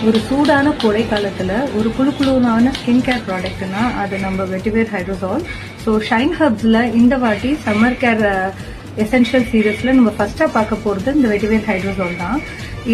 ஒரு சூடான கோடை காலத்தில் ஒரு குழுக்குழுவான ஸ்கின் கேர் ப்ராடக்ட்னா அது நம்ம வெட்டிவேர் ஹைட்ரோசால். ஸோ ஷைன் ஹர்ப்ஸில் இந்த வாட்டி சம்மர் கேர் எசென்ஷியல் சீரீஸில் நம்ம ஃபஸ்ட்டாக பார்க்க போகிறது இந்த வெட்டிவேர் ஹைட்ரோசால் தான்.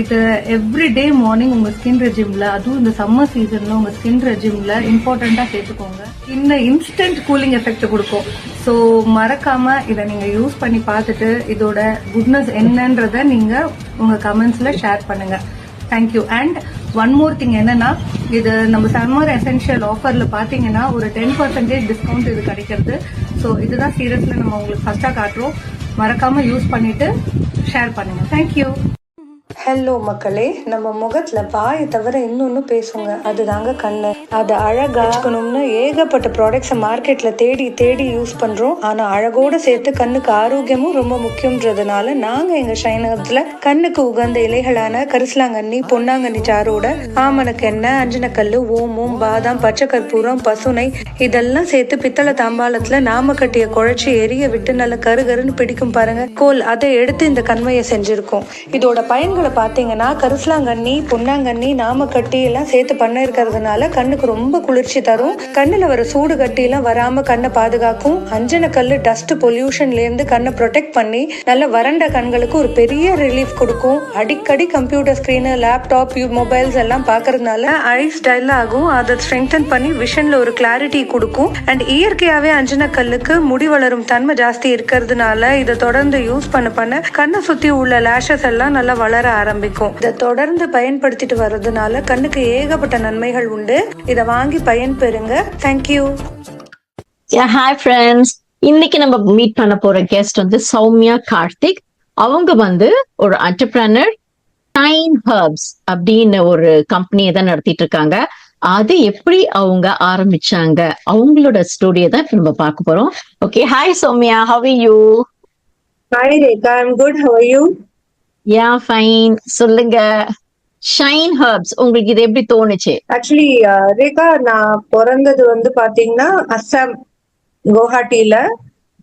இது எவ்ரிடே மார்னிங் உங்கள் ஸ்கின் ரெஜிமில், அதுவும் இந்த சம்மர் சீசனில் உங்கள் ஸ்கின் ரெஜிமில் இம்பார்ட்டண்ட்டாக சேர்த்துக்கோங்க. இந்த இன்ஸ்டன்ட் கூலிங் எஃபெக்ட் கொடுக்கும். ஸோ மறக்காமல் இதை நீங்கள் யூஸ் பண்ணி பார்த்துட்டு இதோட குட்னஸ் என்னன்றதை நீங்கள் உங்கள் கமெண்ட்ஸில் ஷேர் பண்ணுங்கள். Thank you. And one more thing என்னன்னா, இது நம்ம சம்மர் எசென்ஷியல் ஆஃபர்ல பாத்தீங்கன்னா ஒரு 10% டிஸ்கவுண்ட் இது கிடைக்கிறது. ஸோ இதுதான் சீரியஸ்ல நம்ம உங்களுக்கு ஃபர்ஸ்டா காட்டுறோம். மறக்காம யூஸ் பண்ணிட்டு ஷேர் பண்ணுங்க. தேங்க்யூ. ஹலோ மக்களே, நம்ம முகத்துல வாயை தவிர இன்னொன்னு பேசுங்க, அதுதாங்க கண்ணு. அது அழகா இருக்கணும்னு ஏகப்பட்ட ப்ராடக்ட்ஸை மார்க்கெட்ல தேடி தேடி யூஸ் பண்றோம். ஆனா அழகோட சேர்த்து கண்ணுக்கு ஆரோக்கியமும் ரொம்ப முக்கியம்ன்றதுனால நாங்க எங்க ஷைன் ஹர்ப்ஸ்ல கண்ணுக்கு உகந்த இலைகளான கரிசலாங்கண்ணி, பொன்னாங்கண்ணி சாரோட ஆமணக்கு எண்ணெய், அஞ்சனக்கல்லு, ஓமம், பாதாம், பச்சை கற்பூரம், பசுனை இதெல்லாம் சேர்த்து பித்தளை தாம்பாளத்துல நாம கட்டிய குழைச்சி எரிய விட்டு நல்ல கருகருன்னு பிடிக்கும் பாருங்க கோல், அதை எடுத்து இந்த கண்மையை செஞ்சிருக்கோம். இதோட பயன்களை பாத்தீங்கன்னா கரிசலாங்கண்ணி, பொன்னாங்கண்ணி, நாமக்கட்டி எல்லாம் சேர்த்து பண்ண இருக்கிறதுனால கண்ணுக்கு ரொம்ப குளிர்ச்சி தரும். கண்ணுல வர சூடு கட்டி எல்லாம் வராம கண்ணை பாதுகாக்கும். அஞ்சனக்கல்லு டஸ்ட் பொல்யூஷன்ல இருந்து கண்ணை ப்ரொடெக்ட் பண்ணி நல்ல வறண்ட கண்களுக்கு ஒரு பெரிய ரிலீஃப் கொடுக்கும். அடிக்கடி கம்ப்யூட்டர் ஸ்கிரீனு, லேப்டாப், மொபைல்ஸ் எல்லாம் பாக்குறதுனால ஐஸ் டல் ஆகும். அதை ஸ்ட்ரெங்தன் பண்ணி விஷன்ல ஒரு கிளாரிட்டி கொடுக்கும். அண்ட் இயற்கையாவே அஞ்சனக்கல்லுக்கு முடி வளரும் தன்மை ஜாஸ்தி இருக்கிறதுனால இதை தொடர்ந்து யூஸ் பண்ண கண்ணை சுத்தி உள்ள லேஷஸ் எல்லாம் நல்லா வளர ஆரம்பிக்கும். இதை தொடர்ந்து பயன்படுத்திட்டு வர்றதுனால கண்ணுக்கு ஏகப்பட்ட நன்மைகள் உண்டு. இதை வாங்கி பயன்பெறுங்க. தேங்க்யூ. ஹாய் ஃப்ரெண்ட்ஸ், இன்னைக்கு நம்ம மீட் பண்ண போற கெஸ்ட் வந்து சௌமியா கார்த்திக். அவங்க வந்து ஒரு என்டர்பிரனர், ஷைன் ஹர்ப்ஸ் அப்படின்னு ஒரு கம்பெனியை தான் நடத்திட்டு இருக்காங்க. அது எப்படி அவங்க ஆரம்பிச்சாங்க, அவங்களோட ஸ்டோரியை தான் இப்ப நம்ம பார்க்க போறோம். Okay, hi Sowmya, how are you? Hi Rekha, I am good. How are you? Yeah fine. சொல்லுங்க, ஷைன் ஹர்ப்ஸ் உங்களுக்கு இது எப்படி தோணுச்சு? ஆக்சுவலி ரேகா, நான் பிறந்தது வந்து பாத்தீங்கன்னா அஸ்ஸாம், குவஹாட்டில.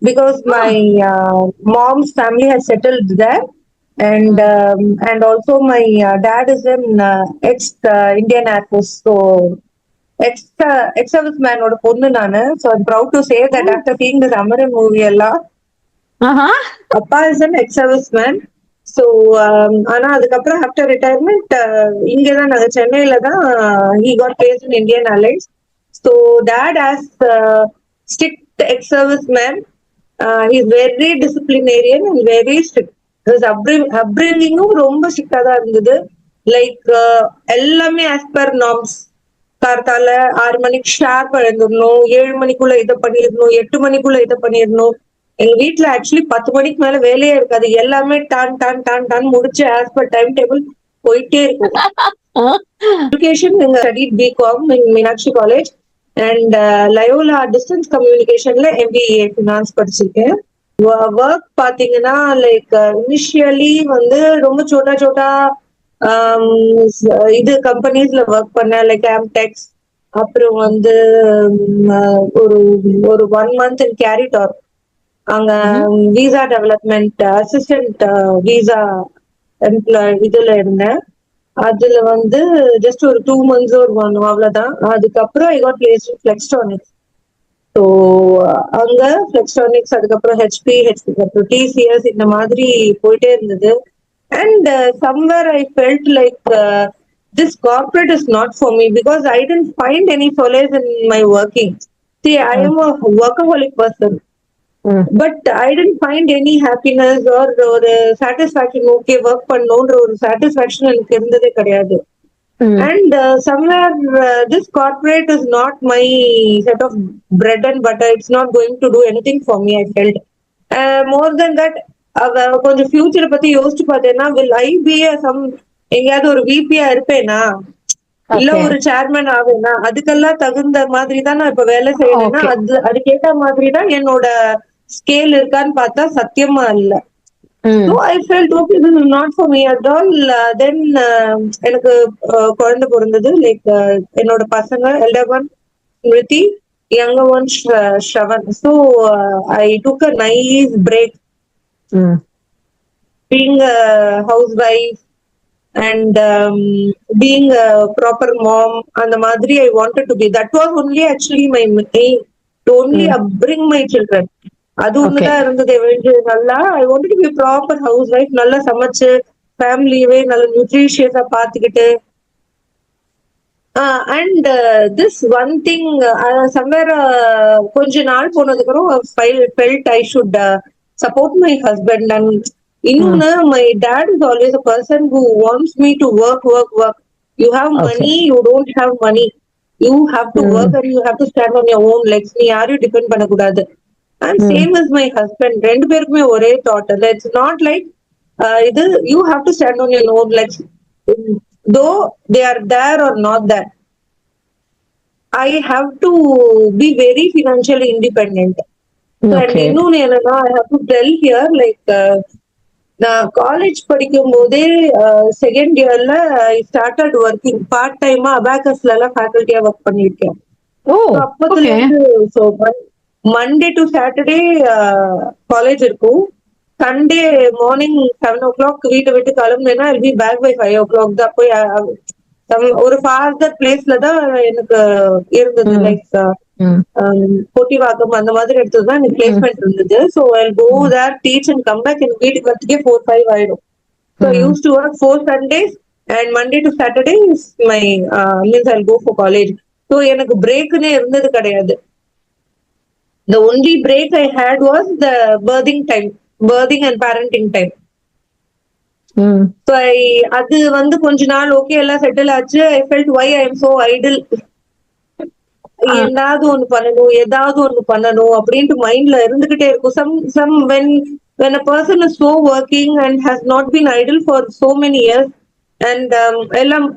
Because my mom's family has settled there, and also my dad is an ex Indian Air Force, so ex service man ஓட பொண்ணு நானு. So I'm proud to say that after seeing this Amaran movie எல்லாம், அப்பா is an ex service man. So ஆனா அதுக்கப்புறம் after retirement இங்கதான் நாங்க சென்னையில தான் he got placed in Indian Airlines. So dad as strict ex-serviceman, he is very disciplinarian and very strict. His upbringing ரொம்ப ஸ்ட்ரிக்டா தான் இருந்தது. லைக் எல்லாமே ஆஸ் பர் நார்ம்ஸ். கார்த்தால 6 மணிக்கு ஷார்ப் எழுந்திரணும், 7 மணிக்குள்ள இதை பண்ணிடணும், 8 மணிக்குள்ள இதை பண்ணிடணும். எங்க வீட்டுல ஆக்சுவலி 10 மணிக்கு மேல வேலையே இருக்காது. எல்லாமே டான் முடிச்சு ஆஸ் பர் டைம் டேபிள் போயிட்டே இருக்கும். Education studied BCom in Meenakshi college and Loyola distance கம்யூனிகேஷன்ல MBA ஃபினான்ஸ் படிச்சிருக்கேன். ஒர்க் பாத்தீங்கன்னா லைக் இனிஷியலி வந்து ரொம்ப சோட்டா இது கம்பெனிஸ்ல ஒர்க் பண்ணேன், லைக் ஆம்டெக்ஸ். அப்புறம் வந்து ஒரு 1 month இன் கேரிடார், அங்க விசா டெவலப்மெண்ட் அசிஸ்டன்ட் விசா இதுல இருந்தேன். அதுல வந்து ஜஸ்ட் ஒரு 2 months ஒரு 1 அவ்வளவுதான். அதுக்கப்புறம் I got placed in Flextronics. So அங்க ஃபிளெக்ஸ்ட்ரானிக்ஸ், அதுக்கப்புறம் ஹெச்பி அப்புறம் TCS, இந்த மாதிரி போயிட்டே இருந்தது. And somewhere I felt like this corporate is not for me because I didn't find any solace in my working. See, I am a workaholic person. But I didn't find any happiness or ஒரு satisfaction. Okay, work பண்ணோன்ற ஒரு satisfaction எனக்கு இருந்ததே கிடையாது. And somewhere this corporate is not my set of bread and butter. It's not going to do anything for me. I felt more then that. கொஞ்சம் ஃபியூச்சரை பத்தி யோசிச்சு பார்த்தேன்னா, வில் ஐ பி எங்கேயாவது ஒரு விபியா இருப்பேனா, இல்ல ஒரு சேர்மன் ஆகுனா, அதுக்கெல்லாம் தகுந்த மாதிரி தான் நான் இப்ப வேலை செய்யறேன்னா அதுக்கேற்ற மாதிரி தான் என்னோட ஸ்கேல் இருக்கான்னு பார்த்தா சத்தியமா இல்ல. So I felt okay, this is not for me at all. Then எனக்கு குழந்தை பிறந்தது. லைக் என்னோட பசங்க, elder one Smriti, younger one Shravan. So I took a nice break. Being a housewife and being a proper mom and the madri I wanted to be. That was only actually my aim, to only upbring my children. அது ஒண்ணுதான் இருந்தது நல்லா. I wanted to be a proper housewife, நல்லா சமைச்சு ஃபேமிலியவே நல்ல நியூட்ரிஷியஸா பாத்துக்கிட்டு. And this one thing, somewhere கொஞ்ச நாள் போனதுக்கு அப்புறம் felt I should support my husband. And இன்னொன்னு, my dad is always a person who wants me to work. You have money, you don't have money. You have to work and you have to stand on your own legs. நீ யாரையும் depend பண்ணக்கூடாது. And same as my husband. ரெண்டு பேருக்குமே ஒரே thought. It's not like இது you have to stand on your own legs. Though they are there or not there, I have to be very financially independent. So, and இன்னொன்னு என்னன்னா, I have to tell here, like, நான் college படிக்கும் போதே second இயர்ல I started working part டைமா அபாகஸ்ல எல்லாம் ஃபேக்கல்ட்டியா work பண்ணிருக்கேன். அப்பத்துல இருந்து மண்டே டு சாட்டர்டே காலேஜ் இருக்கும். சண்டே மார்னிங் 7 o'clock வீட்டை விட்டு கிளம்புனேன்னா I'll be back by 5 o'clock தான். போய் ஒரு ஃபார்தர் பிளேஸ்ல தான் எனக்கு இருந்தது, லைக் பொட்டிவாக்கம் அந்த மாதிரி இடத்துல தான் எனக்கு பிளேஸ்மெண்ட் இருந்தது. So I'll go there, teach and come back. எனக்கு வீட்டுக்கு வரதுக்கே 4-5 ஆயிடும். So I used to work 4 Sundays and Monday to Saturday is my means I'll go for college. So எனக்கு பிரேக்குன்னே இருந்தது கிடையாது. The only break I had was the birthing and parenting time. So அது வந்து கொஞ்ச நாள் ஓகே எல்லாம் settle ஆச்சு. I felt why I am so idle. ஏதாவது ஒண்ணு பண்ணணும் அப்படின்ட்டு மைண்ட்ல இருந்துகிட்டே இருக்கும். Some when a person is so working and has not been idle for so many years and எல்லாம்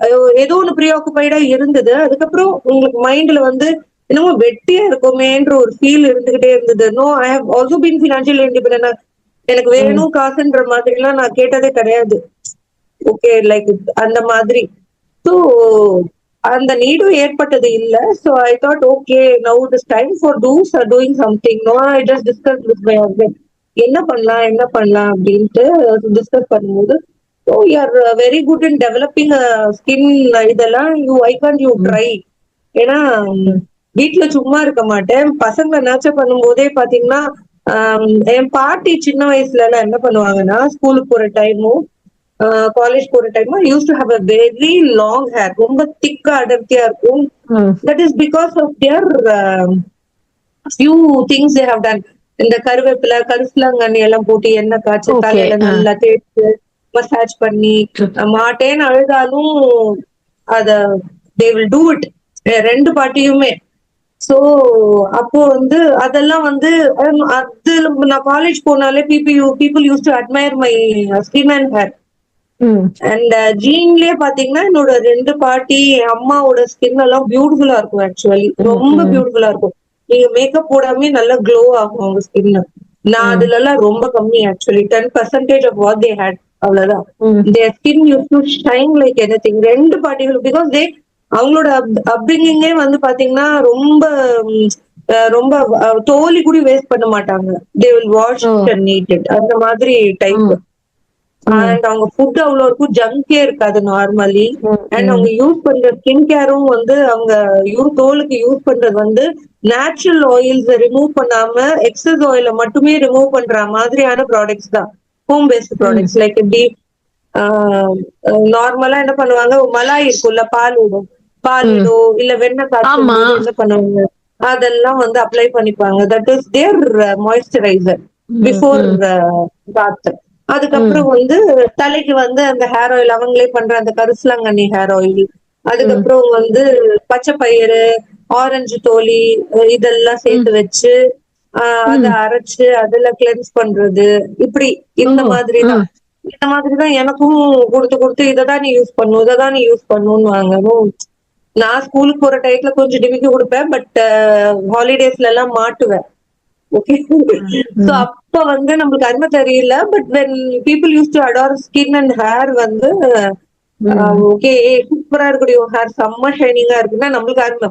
ஏதோ ஒண்ணு ப்ரீஆக்குபைடா இருந்தது. அதுக்கப்புறம் உங்களுக்கு மைண்ட்ல வந்து என்னமோ வெட்டியா இருக்குமேன்ற ஒரு ஃபீல் இருந்துகிட்டே இருந்தது. No, I have also been financial independent. எனக்கு வேணும் காசுன்ற மாதிரி எல்லாம் நான் கேட்டதே கிடையாது. ஓகே, லைக் அந்த மாதிரி. ஸோ அந்த நீடும் ஏற்பட்டது இல்ல. So I thought okay, now it is time for doing something. No, I just discuss with my husband என்ன பண்ணலாம் அப்படின்ட்டு டிஸ்கஸ் பண்ணும்போது, so you are very good in developing skin இதெல்லாம், ஐ கான்ட் யூ ட்ரை. ஏன்னா வீட்டுல சும்மா இருக்க மாட்டேன். பசங்க நர்ச்சர் பண்ணும் போதே பாத்தீங்கன்னா, என் பாட்டி சின்ன வயசுல எல்லாம் என்ன பண்ணுவாங்கன்னா, ஸ்கூலுக்கு போற டைமும் காலேஜ் போற டைமும் used to have a very long hair, ரொம்ப திக்கா அடர்த்தியா இருக்கும். That is because of their few things they have done. இந்த கருவேப்பிலை, கரிசலாங்கண்ணி எல்லாம் போட்டு எண்ணெய் காய்ச்சி தலையில நல்லா தேய்ச்சு மசாஜ் பண்ணி, மாட்டேன்னு அழுதாலும் அத தே வில் டூ இட், ரெண்டு பாட்டியுமே. சோ அப்போ வந்து அதெல்லாம் வந்து அது நான் காலேஜ் போனாலே people use to admire my skin and hair. And ஜீன்லயே பாத்தீங்கன்னா என்னோட ரெண்டு பாட்டி அம்மாவோட ஸ்கின் எல்லாம் பியூட்டிஃபுல்லா இருக்கும். ஆக்சுவலி ரொம்ப பியூட்டிஃபுல்லா இருக்கும். நீங்க மேக்கப் போடாமே நல்லா க்ளோ ஆகும் அவங்க ஸ்கின். நான் அதுல எல்லாம் ரொம்ப கம்மி. Actually 10% of what they had, அவ்வளவுதான். Their skin use to shine like anything. ரெண்டு பாட்டிகள் பிகாஸ் தே அவங்களோட அப்ரிங்கிங்கே வந்து பாத்தீங்கன்னா ரொம்ப ரொம்ப தோலி கூட வேஸ்ட் பண்ண மாட்டாங்க. They will wash and need it, அந்த மாதிரி டைப். அண்ட் அவங்க ஃபுட் அவ்வளோ இருக்கும், ஜங்கே இருக்காது நார்மலி. அண்ட் அவங்க யூஸ் பண்ற ஸ்கின் கேரும் வந்து அவங்க தோலுக்கு யூஸ் பண்றது வந்து நேச்சுரல் ஆயில்ஸ் ரிமூவ் பண்ணாம எக்ஸஸ் ஆயில மட்டுமே ரிமூவ் பண்ற மாதிரியான ப்ராடக்ட்ஸ் தான், ஹோம் பேஸ்ட் ப்ராடக்ட்ஸ். லைக் எப்படி நார்மலா என்ன பண்ணுவாங்க, மலாய் இருக்கும்ல, பாலிடோ இல்ல வெண்ணெய் காய்ச்சும் போது என்ன பண்ணுவாங்க, அதெல்லாம் வந்து அப்ளை பண்ணிப்பாங்க. That is their moisturiser before bath. அதுக்கப்புறம் வந்து தலைக்கு வந்து அந்த ஹேர் ஆயில் அவங்களே பண்ற அந்த கரிசலாங்கண்ணி ஹேர் ஆயில். அதுக்கப்புறம் வந்து பச்சை பயிறு, ஆரஞ்சு தோலி இதெல்லாம் சேர்த்து வச்சு அதை அரைச்சு அதுல கிளென்ஸ் பண்றது. இப்படி இந்த மாதிரிதான் எனக்கும் கொடுத்து இததான் நீ யூஸ் பண்ணுன்னு வாங்க. நான் ஸ்கூலுக்கு போற டைத்துல கொஞ்சம் டிமிக்கி கொடுப்பேன், பட் ஹாலிடேஸ்ல எல்லாம் மாட்டுவேன். ஓகே, சோ அப்ப வந்து நம்மளுக்கு அருமை தெரியல. But when people use to adore skin and hair வந்து ஓகே சூப்பரா இருக்கக்கூடிய ஹேர் செம்ம ஷைனிங்கா இருக்குன்னா நம்மளுக்கு அருமை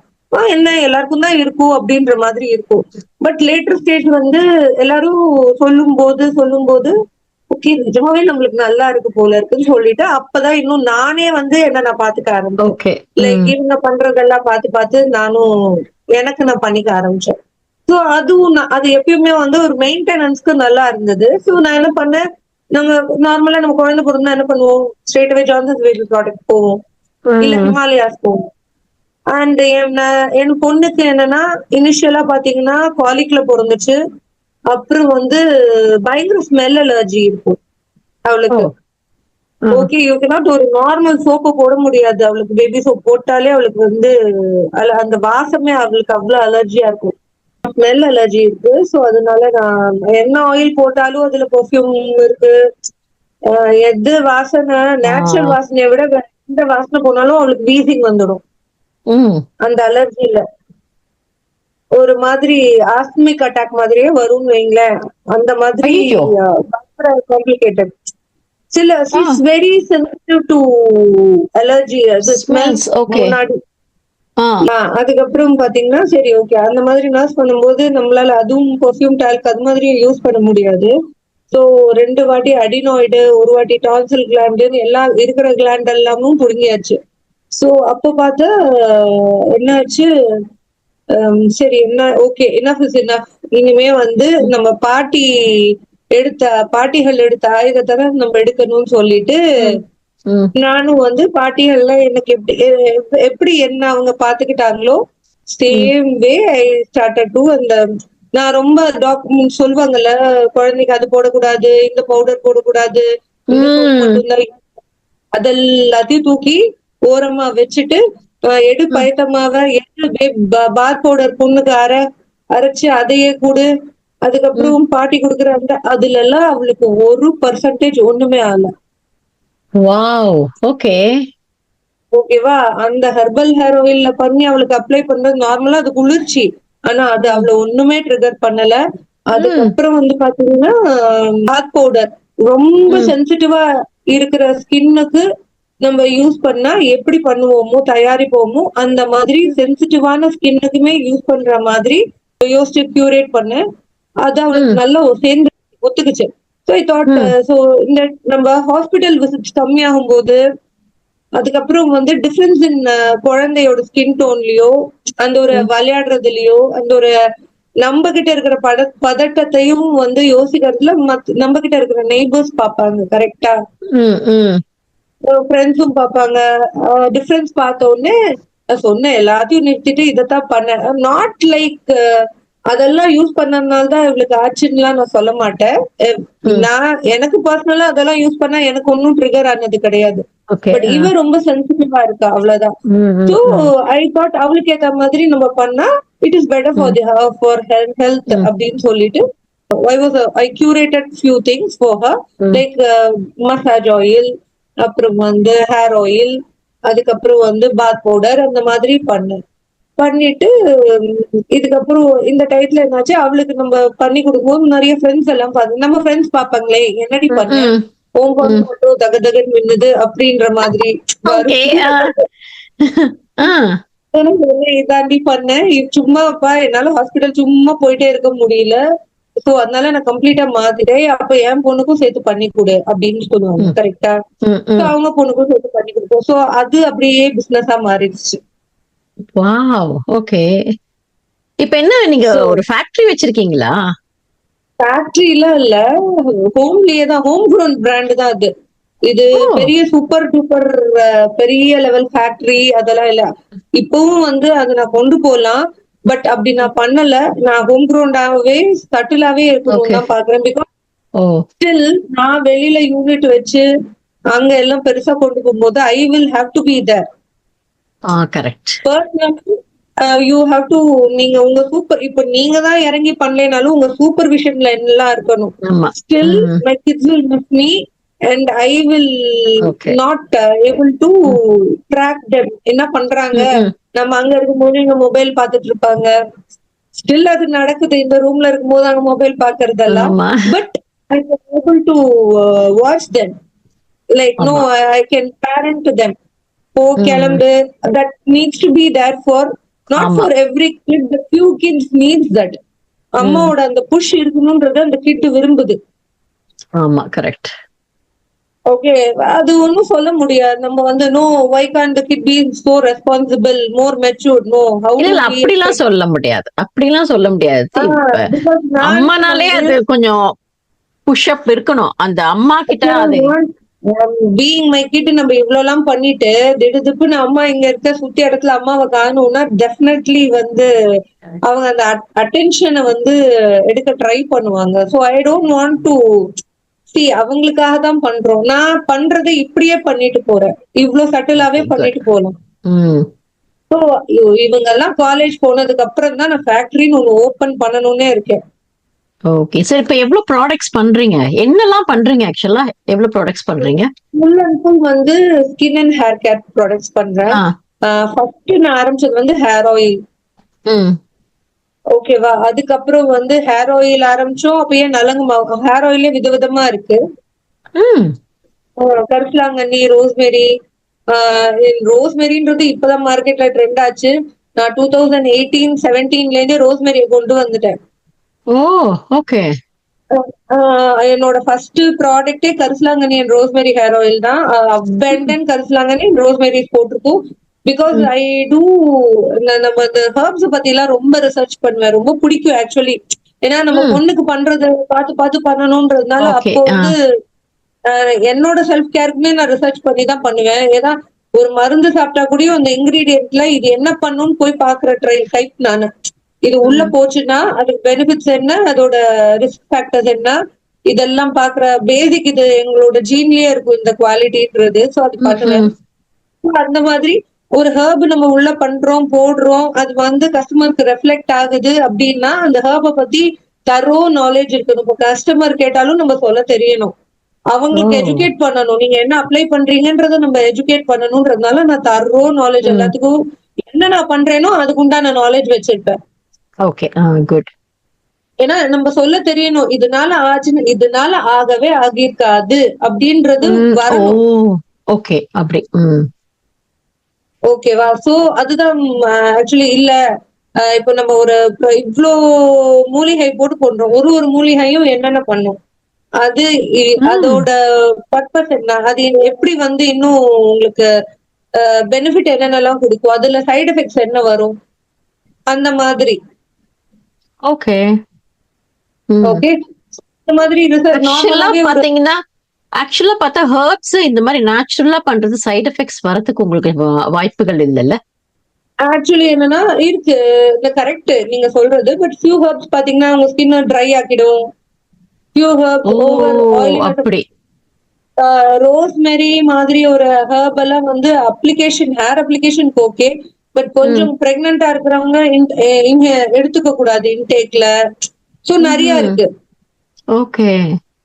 என்ன எல்லாருக்கும் தான் இருக்கும் அப்படின்ற மாதிரி இருக்கும். பட் லேட்டர் ஸ்டேஜ் வந்து எல்லாரும் சொல்லும் போது ஓகே நிஜமாவே நம்மளுக்கு நல்லா இருக்கு போல இருக்குன்னு சொல்லிட்டு அப்பதான் இன்னும் நானே வந்து என்ன நான் பாத்துக்க ஆரம்பிச்சேன். ஓகே. லைக் இவங்க பண்றதெல்லாம் பார்த்து நானும் எனக்கு நான் பண்ணிக்க ஆரம்பிச்சேன். சோ அதுவும் அது எப்பயுமே வந்து ஒரு மெயின்டெனன்ஸ்க்கு நல்லா இருந்தது. சோ நான் என்ன பண்ணேன், நம்ம நார்மலா நம்ம குழந்தை பிறந்தா என்ன பண்ணுவோம், ஸ்ட்ரெயிட் அவே ஜான்சன்ஸ் பேபி ப்ராடக்ட் போவோம், இல்ல ஹிமாலயாஸ் போவோம். அண்ட் என் பொண்ணுக்கு என்னன்னா இனிஷியலா பாத்தீங்கன்னா காலிக்ல பிறந்துச்சு. அப்புறம் வந்து பயங்கர ஸ்மெல் அலர்ஜி இருக்கும் அவளுக்கு. ஓகே யூ கேனாட் ஒரு நார்மல் சோப்பு போட முடியாது அவளுக்கு. பேபி சோப் போட்டாலே அவளுக்கு வந்து அந்த வாசமே அவளுக்கு அவ்வளவு அலர்ஜியா இருக்கும். ஸ்மெல் அலர்ஜி இருக்கு. சோ அதனால நான் என்ன ஆயில் போட்டாலும் அதுல பெர்ஃப்யூம் இருக்கு. எது வாசனை நேச்சுரல் வாசனையை விட எந்த வாசனை போனாலும் அவளுக்கு வீசிங் வந்துடும் அந்த அலர்ஜில. ஒரு மாதிரி ஆஸ்மிக் அட்டாக் மாதிரியே வரும்னு வைங்களேன். அந்த மாதிரி காம்ப்ளிகேட்டட். சில வெரி சென்சிட்டிவ் டு அலர்ஜி. அது ஸ்மெல்ஸ் முன்னாடி. அதுக்கப்புறம் பாத்தீங்கன்னா சரி ஓகே அந்த மாதிரி நர்ஸ் பண்ணும்போது நம்மளால அதுவும் பெர்ஃப்யூம் டால்க் அது மாதிரி யூஸ் பண்ண முடியாது. சோ 2 வாட்டி அடினாய்டு, ஒரு வாட்டி டான்சில் கிளாண்டு, எல்லா இருக்கிற கிளாண்ட் எல்லாமும் புடுங்கியாச்சு. சோ அப்ப பார்த்தா என்ன ஆச்சு, சரி என்ன ஓகே இனஃப் இஸ் இனஃப். இனிமே வந்து நம்ம பாட்டிகள் எடுத்த ஆயுதத்தை நம்ம எடுக்கணும்னு சொல்லிட்டு நானும் வந்து பாட்டிகள்ல எனக்கு எப்படி என்ன அவங்க பாத்துக்கிட்டாங்களோ same way I started to. அந்த நான் ரொம்ப சொல்லுவாங்கல்ல குழந்தைக்கு அது போடக்கூடாது, இந்த பவுடர் போடக்கூடாது, மட்டும்தான் அதெல்லாத்தையும் தூக்கி ஓரமா வச்சுட்டு எடு பயத்தமாவ பார் பவுடர் பொண்ணுக்கு அரைச்சு அதையே கூடு. அதுக்கப்புறம் பாட்டி கொடுக்குற அதுல எல்லாம் அவளுக்கு 1% ஒண்ணுமே ஆகல. ஓகே ஓகேவா. அந்த ஹெர்பல் ஹேர் ஆயில்ல பண்ணி அவளுக்கு அப்ளை பண்றது நார்மலா அது குளிர்ச்சி. ஆனா அது அவள ஒண்ணுமே ட்ரிகர் பண்ணல. அதுக்கப்புறம் வந்து பாத்தீங்கன்னா பாத் பவுடர் ரொம்ப சென்சிட்டிவா இருக்கிற ஸ்கின்னுக்கு நம்ம யூஸ் பண்ணா எப்படி பண்ணுவோமோ தயாரிப்போமோ அந்த மாதிரி சென்சிட்டிவான ஸ்கின்னுக்குமே யூஸ் பண்ற மாதிரி யோசிச்சு கியூரேட் பண்ண. அது அவளுக்கு நல்லா சேர்ந்து ஒத்துக்குச்சு. ஸோ ஐ தாட் ஸோ இந்த நம்ம ஹாஸ்பிட்டல் விசிட்ஸ் கம்மியாகும் போது அதுக்கப்புறம் வந்து டிஃபரன்ஸ் இன் குழந்தையோட ஸ்கின் டோன்லயோ அந்த ஒரு விளையாடுறதுலயோ அந்த ஒரு நம்ம கிட்ட இருக்கிற பதட்டத்தையும் வந்து யோசிக்கிறதுல நம்ம கிட்ட இருக்கிற நெய்பர்ஸ் பாப்பாங்க கரெக்டா, ஃப்ரெண்ட்ஸும் பாப்பாங்க. டிஃபரன்ஸ் பார்த்த உடனே சொன்ன எல்லாத்தையும் நிறுத்திட்டு இதைத்தான் பண்ண. நாட் லைக் அதெல்லாம் யூஸ் பண்ணதுனாலதான் இவளுக்கு ஆச்சுன்னுலாம் நான் சொல்ல மாட்டேன். நான் எனக்கு பர்சனலா அதெல்லாம் யூஸ் பண்ணா எனக்கு ஒன்னும் ட்ரிகர் ஆனது கிடையாது. பட் இவ ரொம்ப சென்சிட்டிவா இருக்கா அவ்வளவுதான். சோ ஐ தாட் அவளுக்கு ஏத்த மாதிரி நம்ம பண்ணா it is better for health அப்படின்னு சொல்லிட்டு I curated few things for her, like massage oil, அப்புறம் வந்து ஹேர் ஆயில், அதுக்கப்புறம் வந்து பாத் பவுடர் அந்த மாதிரி பண்ணிட்டு இதுக்கப்புறம் இந்த டைத்துல என்னாச்சு அவளுக்கு நம்ம பண்ணி கொடுக்கும்போது நிறைய ஃப்ரெண்ட்ஸ் எல்லாம் நம்ம ஃப்ரெண்ட்ஸ் பாப்பாங்களே என்னடி பண்ண உங்க மட்டும் தகதகன்னு மின்னுது அப்படின்ற மாதிரி இதாண்டி பண்ணேன். சும்மாப்பா என்னால ஹாஸ்பிட்டல் சும்மா போயிட்டே இருக்க முடியல. சோ அதனால நான் கம்ப்ளீட்டா மாத்திட்டேன். அப்ப என் பொண்ணுக்கும் சேர்த்து பண்ணி கொடு அப்படின்னு சொல்லுவாங்க கரெக்டா. அவங்க பொண்ணுக்கும் சேர்த்து பண்ணி கொடுப்போம். சோ அது அப்படியே பிசினஸா மாறிடுச்சு. Wow okay. இப்ப என்ன நீங்க ஒரு ஃபேக்டரி வச்சிருக்கீங்களா? ஃபேக்டரிலாம் இல்ல, ஹோம்லயே தான். ஹோம் க்ரோன் பிராண்ட் தான் அது. இது பெரிய சூப்பர் டூப்பர் பெரிய லெவல் ஃபேக்டரி அதெல்லாம் இல்ல. இப்பவும் வந்து அதை நான் கொண்டு போலாம். பட் அப்படி நான் பண்ணல. நான் ஹோம் க்ரௌண்டாவே சட்டிலாவே இருக்கணும்னு தான் பாக்குறேன். பிகாஸ் ஸ்டில் நான் வெளியில யூனிட் வச்சு அங்க எல்லாம் பெருசா கொண்டு போகும்போது I will have to be there. Correct. Personally you have to நீங்க உங்க சூப்பர் இப்ப நீங்க தான் இறங்கி பண்ணலைனாலும் உங்க சூப்பர்விஷன்ல எல்லாம் இருக்கணும். Still my kids will miss me and I will not able to track them. என்ன பண்றாங்க நம்ம அங்க இருக்கும்போது இங்க மொபைல் பாத்துட்டு இருப்பாங்க. ஸ்டில் அது நடக்குது. இந்த ரூம்ல இருக்கும்போது அங்க மொபைல் பாக்குறதெல்லாம். But I can able to watch them. Like no I can parent them. கிளம்பு that needs to be there for not for every kid. The few kids needs that. அம்மாவோட அந்த புஷ் இருக்கணும்ன்றது அந்த கிட் விரும்புது. ஆமா, correct. Okay, அது ஒன்னும் சொல்ல முடியாது. நம்ம வந்து no, why can't the kid be so responsible, more matured, no, how இல்ல டு இல்ல பி அப்படிலாம் எக்ஸ்பெக்ட். சொல்ல முடியாது. அப்படிலாம் சொல்ல முடியாது. இப்ப பிகாஸ் நான் அம்மானாலே வந்து அது கொஞ்சம் புஷ்அப் இருக்கணும். அந்த அம்மா கிட்ட அது பீயிங் மை கிட் நம்ம இவ்வளவு எல்லாம் பண்ணிட்டு திடுதிப்புன்னு அம்மா இங்க இருக்க சுத்தி இடத்துல அம்மாவை காணோம்னா டெஃபினெட்லி வந்து அவங்க அந்த அட்டென்ஷனை வந்து எடுக்க ட்ரை பண்ணுவாங்க. So I don't want to C, அவங்களுக்காக தான் பண்றோம். நான் பண்றதை இப்படியே பண்ணிட்டு போறேன், இவ்வளவு சட்டிலாவே ஓகே, குட். பண்ணிட்டு போகலாம். ம். ஸோ இவங்க எல்லாம் காலேஜ் போனதுக்கு அப்புறம் தான் நான் ஃபேக்டரின்னு ஒண்ணு ஓபன் பண்ணணும்னே இருக்கேன். ஓகே. சரி, இப்ப எவ்வளவு ப்ராடக்ட்ஸ் பண்றீங்க? என்னெல்லாம் பண்றீங்க ஆக்சுவலா? எவ்வளவு ப்ராடக்ட்ஸ் பண்றீங்க? ஃபுல் அண்ட் ஃபுல் வந்து skin and hair care products பண்றேன். ஆ. ஃபர்ஸ்ட் நான் ஆரம்பிச்சது வந்து ஹேர் ஆயில். ம். ஓகேவா, அதுக்கப்புறம் வந்து ஹேர் ஆயில் ஆரம்பிச்சோம். அப்பயே நலங்கு மாவு ஹேர் ஆயிலே விதவிதமா இருக்கு. ம். கரிசலாங்கண்ணி, ரோஸ்மெரி. ரோஸ்மெரின்றது இப்பதான் மார்க்கெட்ல ட்ரெண்ட் ஆச்சு. நான் 2018-17ல இருந்தே ரோஸ்மெரியை கொண்டு வந்துட்டேன். ஓ! ஓகே. என்னோட ஃபர்ஸ்ட் ப்ராடக்டே கரிசலாங்கண்ணி அண்ட் ரோஸ்மெரி ஹேர் ஆயில் தான். அபெண்டன்ட் கரிசலாங்கண்ணி அண்ட் ரோஸ்மெரி போட்டிருக்கும். பிகாஸ் ம். ஐ டூ, நம்ம இந்த ஹர்ப்ஸ் பத்தி எல்லாம் ரொம்ப ரிசர்ச் பண்ணுவேன். ரொம்ப பிடிக்கும் ஆக்சுவலி. ஏன்னா நம்ம ம். பொண்ணுக்கு பண்றத பார்த்து பார்த்து பண்ணணும்ன்றதுனால ஓகே. அப்போ ஆ. வந்து என்னோட செல்ஃப் கேருக்குமே நான் ரிசர்ச் பண்ணி தான் பண்ணுவேன். ஏன்னா ஒரு மருந்து சாப்பிட்டா கூடயும் அந்த இன்கிரீடியன்ட்ல இது என்ன பண்ணுன்னு போய் பாக்குற டைப் நானு. இது உள்ள ம். போச்சுன்னா அதுக்கு பெனிஃபிட்ஸ் என்ன, அதோட ரிஸ்க் ஃபேக்டர்ஸ் என்ன, இதெல்லாம் பாக்குற பேசிக். இது எங்களோட ஜீன்லயே இருக்கும் இந்த குவாலிட்டின்றது. சோ அது பண்ணுவேன். ம்ஹ்ம். அந்த மாதிரி ஒரு ஹெர்ப் நம்ம உள்ள பண்றோம், போடுறோம், அது வந்து கஸ்டமருக்கு ரெஃப்ளெக்ட் ஆகுது அப்படின்னா அந்த ஹெர்ப பத்தி தரோ நாலேஜ் இருக்கணும். இப்போ கஸ்டமர் கேட்டாலும் நம்ம சொல்ல தெரியணும், ஓ! அவங்களுக்கு எஜுகேட் பண்ணணும். நீங்க என்ன அப்ளை பண்றீங்கன்றத நம்ம எஜுகேட் பண்ணணும்ன்றதுனால நான் தரோ நாலேஜ் ம். எல்லாத்துக்கும் என்ன நான் பண்றேனோ அதுக்கு உண்டான நாலேஜ் வச்சிருப்பேன். ஓகே. குட். ஏன்னா நம்ம சொல்ல தெரியணும், இதனால ஆச்சுன்னு, இதனால ஆகவே ஆகியிருக்காது அப்படின்றது ம். ஓ! வரணும். ஓகே. அப்படி. ம். ஓகேவா, சோ அதுதான் ஆக்சுவலி இல்ல. இப்போ நம்ம இவ்ளோ மூலிகை போட்டு பண்றோம், ஒரு ஒரு மூலிகையும் என்னென்ன பண்ணும், அது ம். அதோட பர்பஸ் என்ன, அது எப்படி வந்து இன்னும் உங்களுக்கு பெனிஃபிட் என்னென்னலாம் கொடுக்கும், அதுல சைடு எஃபெக்ட்ஸ் என்ன வரும், அந்த மாதிரி. ஓகே. ம். ஓகே, இந்த மாதிரி ஆக்சுவலா நார்மலாவே ஒரு பாத்தீங்கன்னா ஆக்சுவலா பார்த்தா ஹெர்ப்ஸ் இந்த மாதிரி நேச்சுரலா பண்றது சைடு எஃபெக்ட்ஸ் வரதுக்கு உங்களுக்கு வாய்ப்புகள் இல்லல்ல? ஆக்சுவலி என்னன்னா இருக்கு, இந்த கரெக்ட் நீங்க சொல்றது. பட் ஃபியூ ஹெர்ப்ஸ் பாத்தீங்கன்னா உங்க ஸ்கின் ட்ரை ஆக்கிடும். Few oh! Herbs over oiliness. அப்படி. ரோஸ்மெரி மாதிரி ஒரு ஹெர்ப் எல்லாம் வந்து அப்ளிகேஷன், ஹேர் அப்ளிகேஷனுக்கு ஓகே. But hmm. கொஞ்சம் பிரெக்னெண்டா இருக்கிறவங்க எடுத்துக்க கூடாது இன்டேக்ல. சோ நிறைய ம்ஹ்ம். இருக்கு. ஓகே.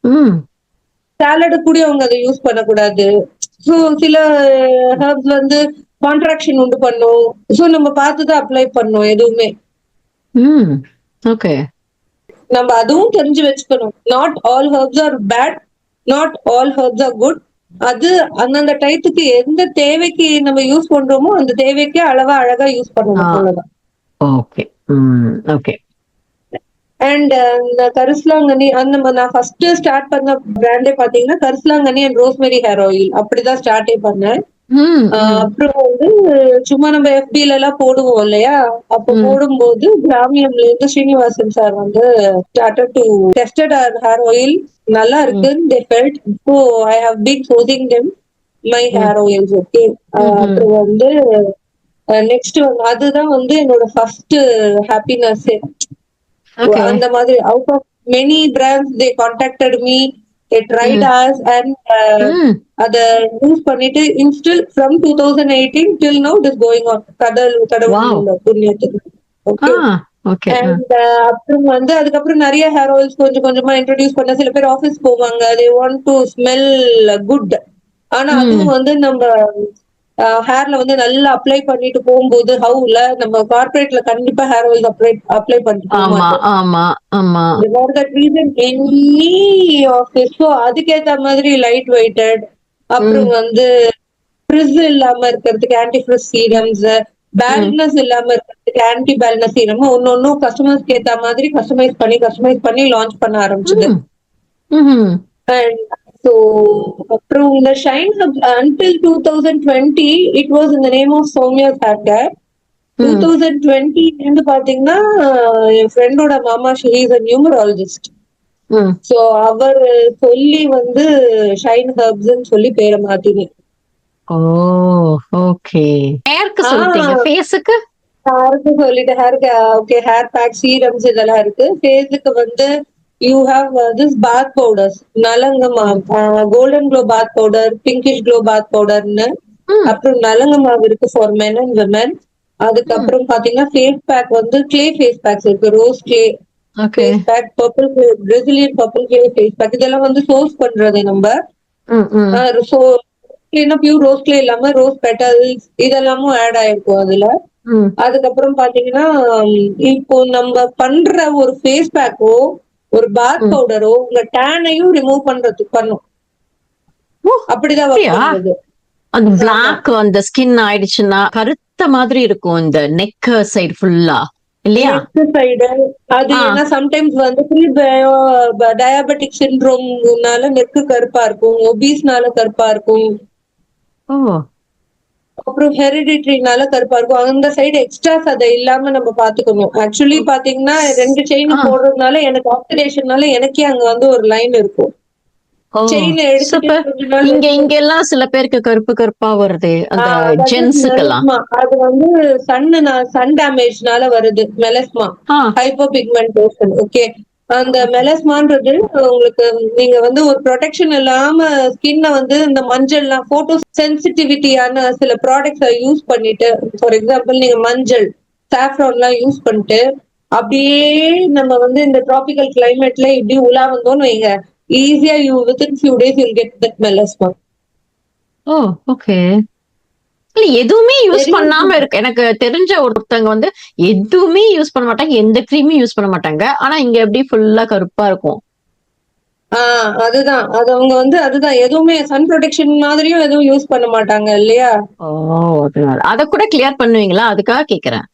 ம். சாலடு கூட அவங்க அதை யூஸ் பண்ணக்கூடாது. சோ சில ஹெர்ப்ஸ் வந்து கான்ட்ராக்ஷன் உண்டு பண்ணும். சோ நம்ம பார்த்துதான் அப்ளை பண்ணோம் எதுவுமே. ம். ஓகே. நம்ம அதுவும் தெரிஞ்சு வச்சுக்கணும். Not all herbs are bad, not all herbs are good. அது அந்தந்த டயத்துக்கு எந்த தேவைக்கு நம்ம யூஸ் பண்றோமோ அந்த தேவைக்கு அளவா அழகா யூஸ் ஆ. பண்ணணும், அவ்வளவுதான். ஓகே. ம். ஓகே. அண்ட் இந்த கரிசலாங்கண்ணி அந்த நான் ஃபர்ஸ்ட் ஸ்டார்ட் பண்ண பிராண்டே பாத்தீங்கன்னா கரிசலாங்கண்ணி அண்ட் ரோஸ்மெரி ஹேர் ஆயில், அப்படிதான் ஸ்டார்டே பண்ணேன். ம். ம். அப்புறம் வந்து சும்மா நம்ம FB-ல எல்லாம் போடுவோம் இல்லையா, அப்ப ம். போடும்போது கிராமியம்ல இருந்து ஸ்ரீனிவாசன் சார் வந்து started to tested our hair oil, நல்லா ம். இருக்கு, they felt. So I have been choosing them my ம். hair oils. ஓகே, ம்ஹ்ம். அப்புறம் வந்து நெக்ஸ்ட் வந்து அதுதான் வந்து என்னோட ஃபர்ஸ்ட் ஹாப்பினஸ். ஓகே. அந்த மாதிரி out of many brands they contacted me, they tried hmm. As and hmm. அத யூஸ் பண்ணிட்டு இன்ஸ்டில் from 2018 till now it is going on. கடவுள் வாவ்! புண்ணியத்துக்கு. ஆ. ஓகே. ஓகே. அண்ட் அப்புறம் வந்து அதுக்கப்புறம் நிறைய ஹேர் ஆயில்ஸ் கொஞ்சம் கொஞ்சமா இன்ட்ரடியூஸ் பண்ண. சில பேர் ஆபீஸ் போவாங்க, they want to smell good. ஆனா ம். அதுவும் வந்து நம்ம ஹேர்ல வந்து நல்லா அப்ளை பண்ணிட்டு போகும்போது ஹவுல நம்ம கார்பரேட்ல கண்டிப்பா ஹேர் ஆயில் அப்ளை பண்ணிட்டு போக ஆமா, மாட்டோம். ஆமா, ஆமா. For that reason any office, so அதுக்கேத்த மாதிரி லைட் வெயிட்டட். அப்புறம் ம். வந்து ஃப்ரிஸ் இல்லாம இருக்கிறதுக்கு ஆன்டி ஃப்ரிஸ் சீரம்ஸ், ம். பேல்னஸ் இல்லாம இருக்கிறதுக்கு ஆன்டி பேல்னஸ் சீரம், ஒன்னொன்னும் கஸ்டமர்ஸ்க்கு ஏத்த மாதிரி கஸ்டமைஸ் பண்ணி லான்ச் பண்ண ஆரம்பிச்சது. ம். ம்ஹ்ம். And so அப்புறம் இந்த shine hub until 2020 it was in the name of Soumya's hair care. 2020 இருந்து பாத்தீங்கன்னா என் ஃப்ரெண்டோட மாமா she is a numerologist. So அவர் சொல்லி வந்து ஷைன் ஹர்ப்ஸ் சொல்லி பேரை மாத்தினேன். ஓ ஓகே. ஹேருக்கு சொல்லிட்டீங்க, ஃபேஸுக்கு? ஹேருக்கு சொல்லிட்டு ஓகே ஹேர் பேக் சீரம்ஸ் இதெல்லாம் இருக்கு. ஃபேஸுக்கு வந்து you have this bath powders, நலங்கமா golden glow bath powder, pinkish glow bath பவுடர்னு, அப்புறம் நலங்கு மாவு இருக்கு ஃபார் மென் அண்ட் விமன். அதுக்கப்புறம் பாத்தீங்கன்னா ஃபேஸ் பேக் வந்து கிளே ஃபேஸ் பேக்ஸ் இருக்கு, rose clay face pack, purple clay, Brazilian purple clay face pack. இதெல்லாம் வந்து சோர்ஸ் பண்றது நம்ம. பியூர் ரோஸ் கிளே இல்லாம ரோஸ் பெட்டல்ஸ் இதெல்லாமும் ஆட் ஆயிருக்கும் அதுல. அதுக்கப்புறம் பாத்தீங்கன்னா இப்போ நம்ம பண்ற ஒரு ஃபேஸ் பேக்கோ ஒரு பாத் பவுடரோ உங்க டேனையும் ரிமூவ் பண்றதுக்கு பண்ணும். அப்படிதான் work பண்றது. அந்த பிளாக் அந்த ஸ்கின் ஆயிடுச்சுன்னா கருத்த மாதிரி இருக்கும் இந்த நெக் சைடு ஃபுல்லா இல்லையா? சைடு அது ஏன்னா சம்டைம்ஸ் வந்து டயாபெட்டிக் சிண்ட்ரோம்னால நெக்கு கருப்பா இருக்கும், ஒபீஸ்னால கருப்பா இருக்கும், அப்புறம் ஹெரிடிட்ரினால கருப்பா இருக்கும். அந்த சைடு எக்ஸ்ட்ராஸ் அதை இல்லாம நம்ம பாத்துக்கணும். ஆக்சுவலி பாத்தீங்கன்னா 2 செயின் போடுறதுனால எனக்கு ஆக்சிடேஷன்னால எனக்கே அங்க வந்து ஒரு லைன் இருக்கும். செயின் எடுத்துட்டு இங்க இங்க எல்லாம் சில பேருக்கு கருப்பு கருப்பா வருது அந்த ஜென்ஸுக்கெல்லாம். அது வந்து சன் டேமேஜ்னால வருது மெலஸ்மா, ஹைப்போபிக்மெண்டேஷன். ஓகே, அந்த மெலஸ்மான்றது உங்களுக்கு நீங்க வந்து ஒரு ப்ரொடெக்ஷன் இல்லாம ஸ்கின்ன வந்து இந்த மஞ்சள்லாம் போட்டோ சென்சிட்டிவிட்டியான சில ப்ராடக்ட்ஸை யூஸ் பண்ணிட்டு, ஃபார் எக்ஸாம்பிள் நீங்க மஞ்சள் சாஃப்ரான்லாம் யூஸ் பண்ணிட்டு அப்படியே நம்ம வந்து இந்த டிராபிக்கல் கிளைமேட்ல இப்படி உலா வந்தோம்னு வைங்க, ஈஸியா you within few days you'll get that melasma. Oh okay. இல்ல எதுவுமே யூஸ் பண்ணாம இருக்கு. எனக்கு தெரிஞ்ச ஒருத்தவங்க வந்து எதுவுமே யூஸ் பண்ண மாட்டாங்க, எந்த கிரீமும் யூஸ் பண்ண மாட்டாங்க. ஆனா இங்க எப்படி ஃபுல்லா கருப்பா இருக்கும். அதுதான் அது அவங்க வந்து அதுதான் எதுவுமே சன் ப்ரொடெக்ஷன் மாதிரியும் எதுவும் யூஸ் பண்ண மாட்டாங்க இல்லையா? ஓ அத கூட கிளியர் பண்ணுவீங்களா? அதுக்காக கேக்குறேன்.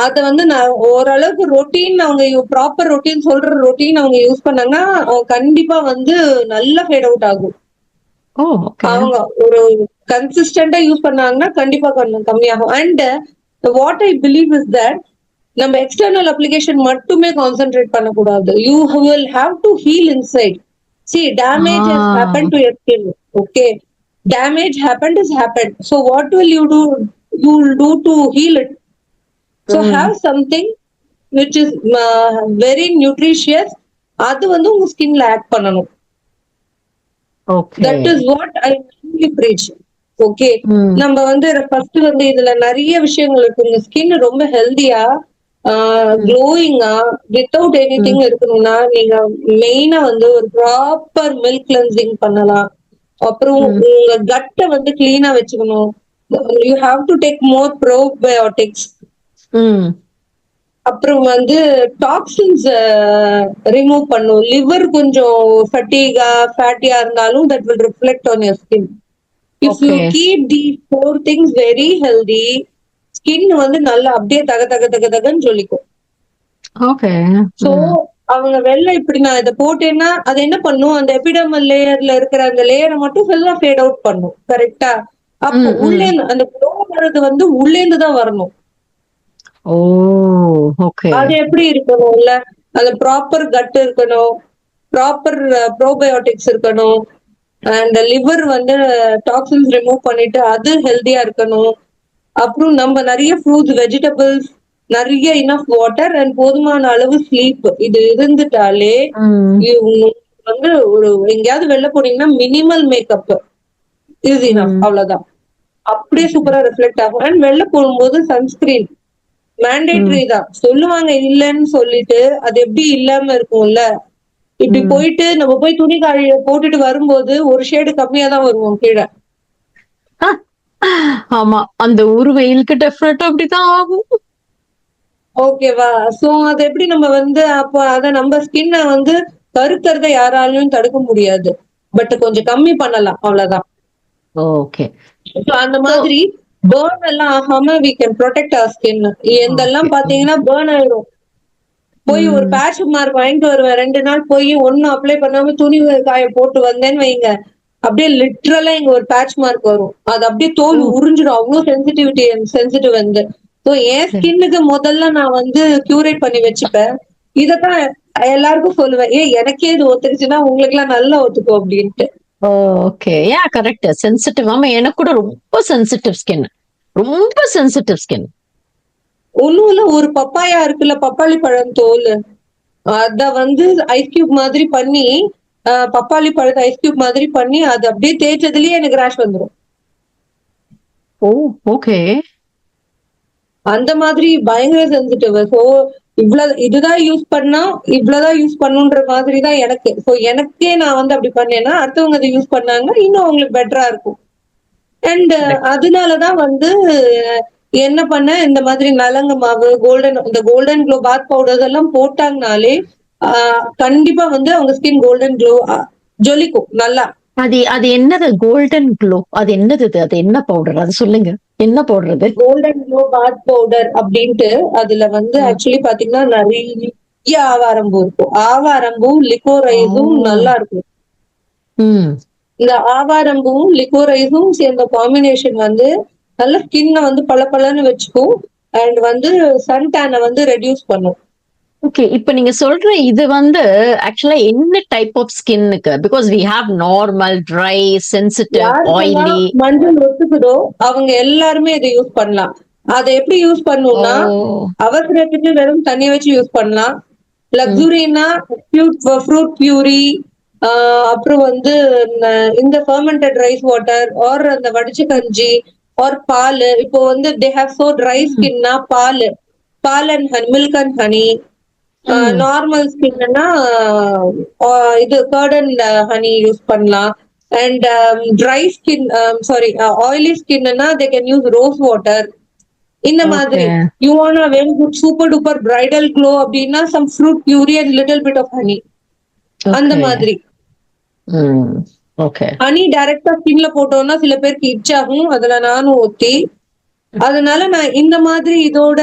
அத வந்து நான் ஓரளவுக்கு ரொட்டீன் அவங்க ப்ராப்பர் ரொட்டீன் சொல்ற ரொட்டீன் அவங்க யூஸ் பண்ணாங்கன்னா கண்டிப்பா வந்து நல்லா ஃபேட் அவுட் ஆகும். அவங்க ஒரு கன்சிஸ்டன்டா யூஸ் பண்ணாங்கன்னா கண்டிப்பா கம்மியாகும். And what I believe is that நம்ம எக்ஸ்டர்னல் அப்ளிகேஷன் மட்டுமே கான்சென்ட்ரேட் பண்ணக்கூடாது. You will have to heal inside. See, damage has happened to your skin. Okay, damage happened is happened. So what will you do? You will do to heal it. So have something which is very nutritious. அது வந்து உங்க ஸ்கின்ல add பண்ணணும். That is what I mainly preach. Okay, நம்ம வந்து first வந்து இதுல நிறைய விஷயங்கள் இருக்கு. உங்க ஸ்கின் ரொம்ப ஹெல்தியா க்ளோயிங்கா வித்தவுட் எனிதிங் இருக்கணும்னா நீங்க மெயினா வந்து ஒரு ப்ராப்பர் மில்க் கிளென்சிங் பண்ணலாம். அப்புறம் உங்க கட்டை வந்து கிளீனா வச்சுக்கணும். You have to take more probiotics. அப்புறம் வந்து டாக்ஸின்ஸ் ரிமூவ் பண்ணும். லிவர் கொஞ்சம் ஃபட்டிகா ஃபேட்டியா இருந்தாலும் that will reflect on your skin. If you keep the 4 things very healthy, skin வந்து நல்லா அப்படியே தக தக தக தகன்னு சொல்லிக்கும். சோ அவங்க வெள்ளை இப்படி நான் இதை போட்டேன்னா அது என்ன பண்ணும், அந்த எபிடர்மல் லேயர்ல இருக்கிற அந்த லேயரை மட்டும் ஃபுல்லா ஃபேட் அவுட் பண்ணும். கரெக்டா? அப்போ உள்ளே அந்த க்ளோ வர்றது வந்து உள்ளேந்து தான் வரணும். அது எப்படி இருக்கணும்ல, அது ப்ராப்பர் கட் இருக்கணும், ப்ராப்பர் ப்ரோபயோட்டிக்ஸ் இருக்கணும், அண்ட் லிவர் வந்து டாக்ஸின்ஸ் ரிமூவ் பண்ணிட்டு அது ஹெல்தியா இருக்கணும். அப்புறம் நம்ம நிறைய ஃப்ரூட்ஸ், வெஜிடபிள்ஸ், நிறைய இனஃப் வாட்டர் அண்ட் போதுமான அளவு ஸ்லீப், இது இருந்துட்டாலே வந்து ஒரு எங்கேயாவது வெளில போனீங்கன்னா மினிமல் மேக்கப் இஸ் இனஃப். அவ்வளவுதான், அப்படியே சூப்பரா ரிஃப்ளெக்ட் ஆகும். அண்ட் வெளில போகும்போது சன்ஸ்கிரீன் மேண்டேட்டரி தான். சொல்லுவாங்க இல்லன்னு சொல்லிட்டு, அது எப்படி இல்லாம இருக்கும்ல. இப்படி போயிட்டு நம்ம போய் துணி காய போட்டுட்டு வரும்போது ஒரு ஷேடு கம்மியா தான் வருவோம் கீழே. ஆமா, அந்த ஊர் வெயிலுக்கு டெஃபினட்டா அப்படிதான் ஆகும். ஓகேவா? சோ அது எப்படி நம்ம வந்து அப்போ அத நம்ம ஸ்கின்ன வந்து கருக்கறத யாராலையும் தடுக்க முடியாது, பட் கொஞ்சம் கம்மி பண்ணலாம், அவ்வளவுதான். ஓகே, அந்த மாதிரி பர்ன் எல்லாம் ஆகாம we can protect our skin. எந்தெல்லாம் பாத்தீங்கன்னா பர்ன் ஆயிரும். போய் ஒரு பேட்ச் மார்க் வாங்கிட்டு வருவேன். 2 நாள் போய் ஒண்ணும் அப்ளை பண்ணாம துணி காய போட்டு வந்தேன்னு வைங்க, அப்படியே லிட்ரலா இங்க ஒரு பேட்ச் மார்க் வரும். அது அப்படியே தோல் உறிஞ்சிடும். அவ்வளவு சென்சிட்டிவ் வந்து. ஸோ என் ஸ்கின்னுக்கு முதல்ல நான் வந்து கியூரேட் பண்ணி வச்சுப்பேன். இதத்தான் எல்லாருக்கும் சொல்லுவேன். எனக்கே இது ஒத்துக்குச்சுன்னா உங்களுக்கு எல்லாம் நல்லா ஒத்துக்கும் அப்படின்ட்டு. Okay, yeah correct. சென்சிட்டிவ். ஆமா, எனக்கு கூட ரொம்ப சென்சிட்டிவ் ஸ்கின். ரொம்ப சென்சிட்டிவ் ஸ்கின். ஒண்ணும் இல்ல, ஒரு பப்பாயா இருக்குல்ல, பப்பாளி பழம் தோல், அத வந்து ஐஸ் கியூப் மாதிரி பண்ணி, பப்பாளி பழத்தை ஐஸ் கியூப் மாதிரி பண்ணி அது அப்படியே தேய்ச்சதுலயே எனக்கு ரேஷ் வந்துடும். ஓ, ஓகே. அந்த மாதிரி பயங்கர சென்சிட்டிவ். ஸோ இதுதான் யூஸ் பண்ணா இவ்வளவுதான் யூஸ் பண்ணுன்ற மாதிரி தான் எனக்கு. ஸோ எனக்கே நான் வந்து அப்படி பண்ணேன்னா அடுத்தவங்க அதை யூஸ் பண்ணாங்கன்னா இன்னும் அவங்களுக்கு பெட்டரா இருக்கும். அண்ட் அதனாலதான் வந்து என்ன பண்ண, இந்த மாதிரி நலங்கு மாவு, இந்த கோல்டன் க்ளோ பாத் பவுடர்ஸ் எல்லாம் போட்டாங்கனாலே கண்டிப்பா வந்து அவங்க ஸ்கின் கோல்டன் க்ளோ ஜொலிக்கும் நல்லா. அது என்னது கோல்டன் க்ளோ? அது என்னது? அது என்ன பவுடர்? அது சொல்லுங்க, என்ன பவுடர் அது? கோல்டன் க்ளோ பாத் பவுடர் அப்படின்ட்டு அதுல வந்து ஆக்சுவலி பாத்தீங்கன்னா நிறைய ஆவாரம்பூ இருக்கும். ஆவாரம்பூவும் லிக்கோரைஸும் நல்லா இருக்கும். இந்த ஆவாரம்பூவும் லிக்கோரைஸும் சேர்ந்த காம்பினேஷன் வந்து நல்ல ஸ்கின்ன வந்து பளபளன்னு வச்சுக்கும். அண்ட் வந்து சன் டேனை வந்து ரெடியூஸ் பண்ணும். ஓகே, இப்ப நீங்க சொல்ற இது வந்து ஆக்சுவலா என்ன டைப் ஆஃப் ஸ்கின்னுக்கு? Because we have normal, dry, sensitive, oily. மஞ்சள் ஒத்துக்குதோ அவங்க எல்லாருமே இதை யூஸ் பண்ணலாம். அதை எப்படி யூஸ் பண்ணணும்னா, அவசரத்துக்கு வெறும் தண்ணி வச்சு யூஸ் பண்ணலாம். லக்ஸுரினா ஃப்ரூட் பியூரி, அப்புறம் வந்து இந்த ஃபர்மெண்டட் ரைஸ் வாட்டர் ஆர் அந்த வடிச்ச கஞ்சி ஆர் பால். இப்போ வந்து தே ஹேவ் சோ ட்ரை ஸ்கின்னா பால் and milk and honey. Normal ஸ்கின்னா இது கர்ட் அண்ட் ஹனி யூஸ் பண்ணலாம். And dry skin, sorry oily ஸ்கின்னா they can use rose water. இந்த மாதிரி you want a very good super duper bridal glow அப்படின்னா some fruit puree and little bit of honey. அந்த மாதிரி honey டைரக்டா ஸ்கின்ல போட்டோம்னா சில பேருக்கு இட்ச் ஆகும். அதுல நானும் ஒத்தி, அதனால நான் இந்த மாதிரி இதோட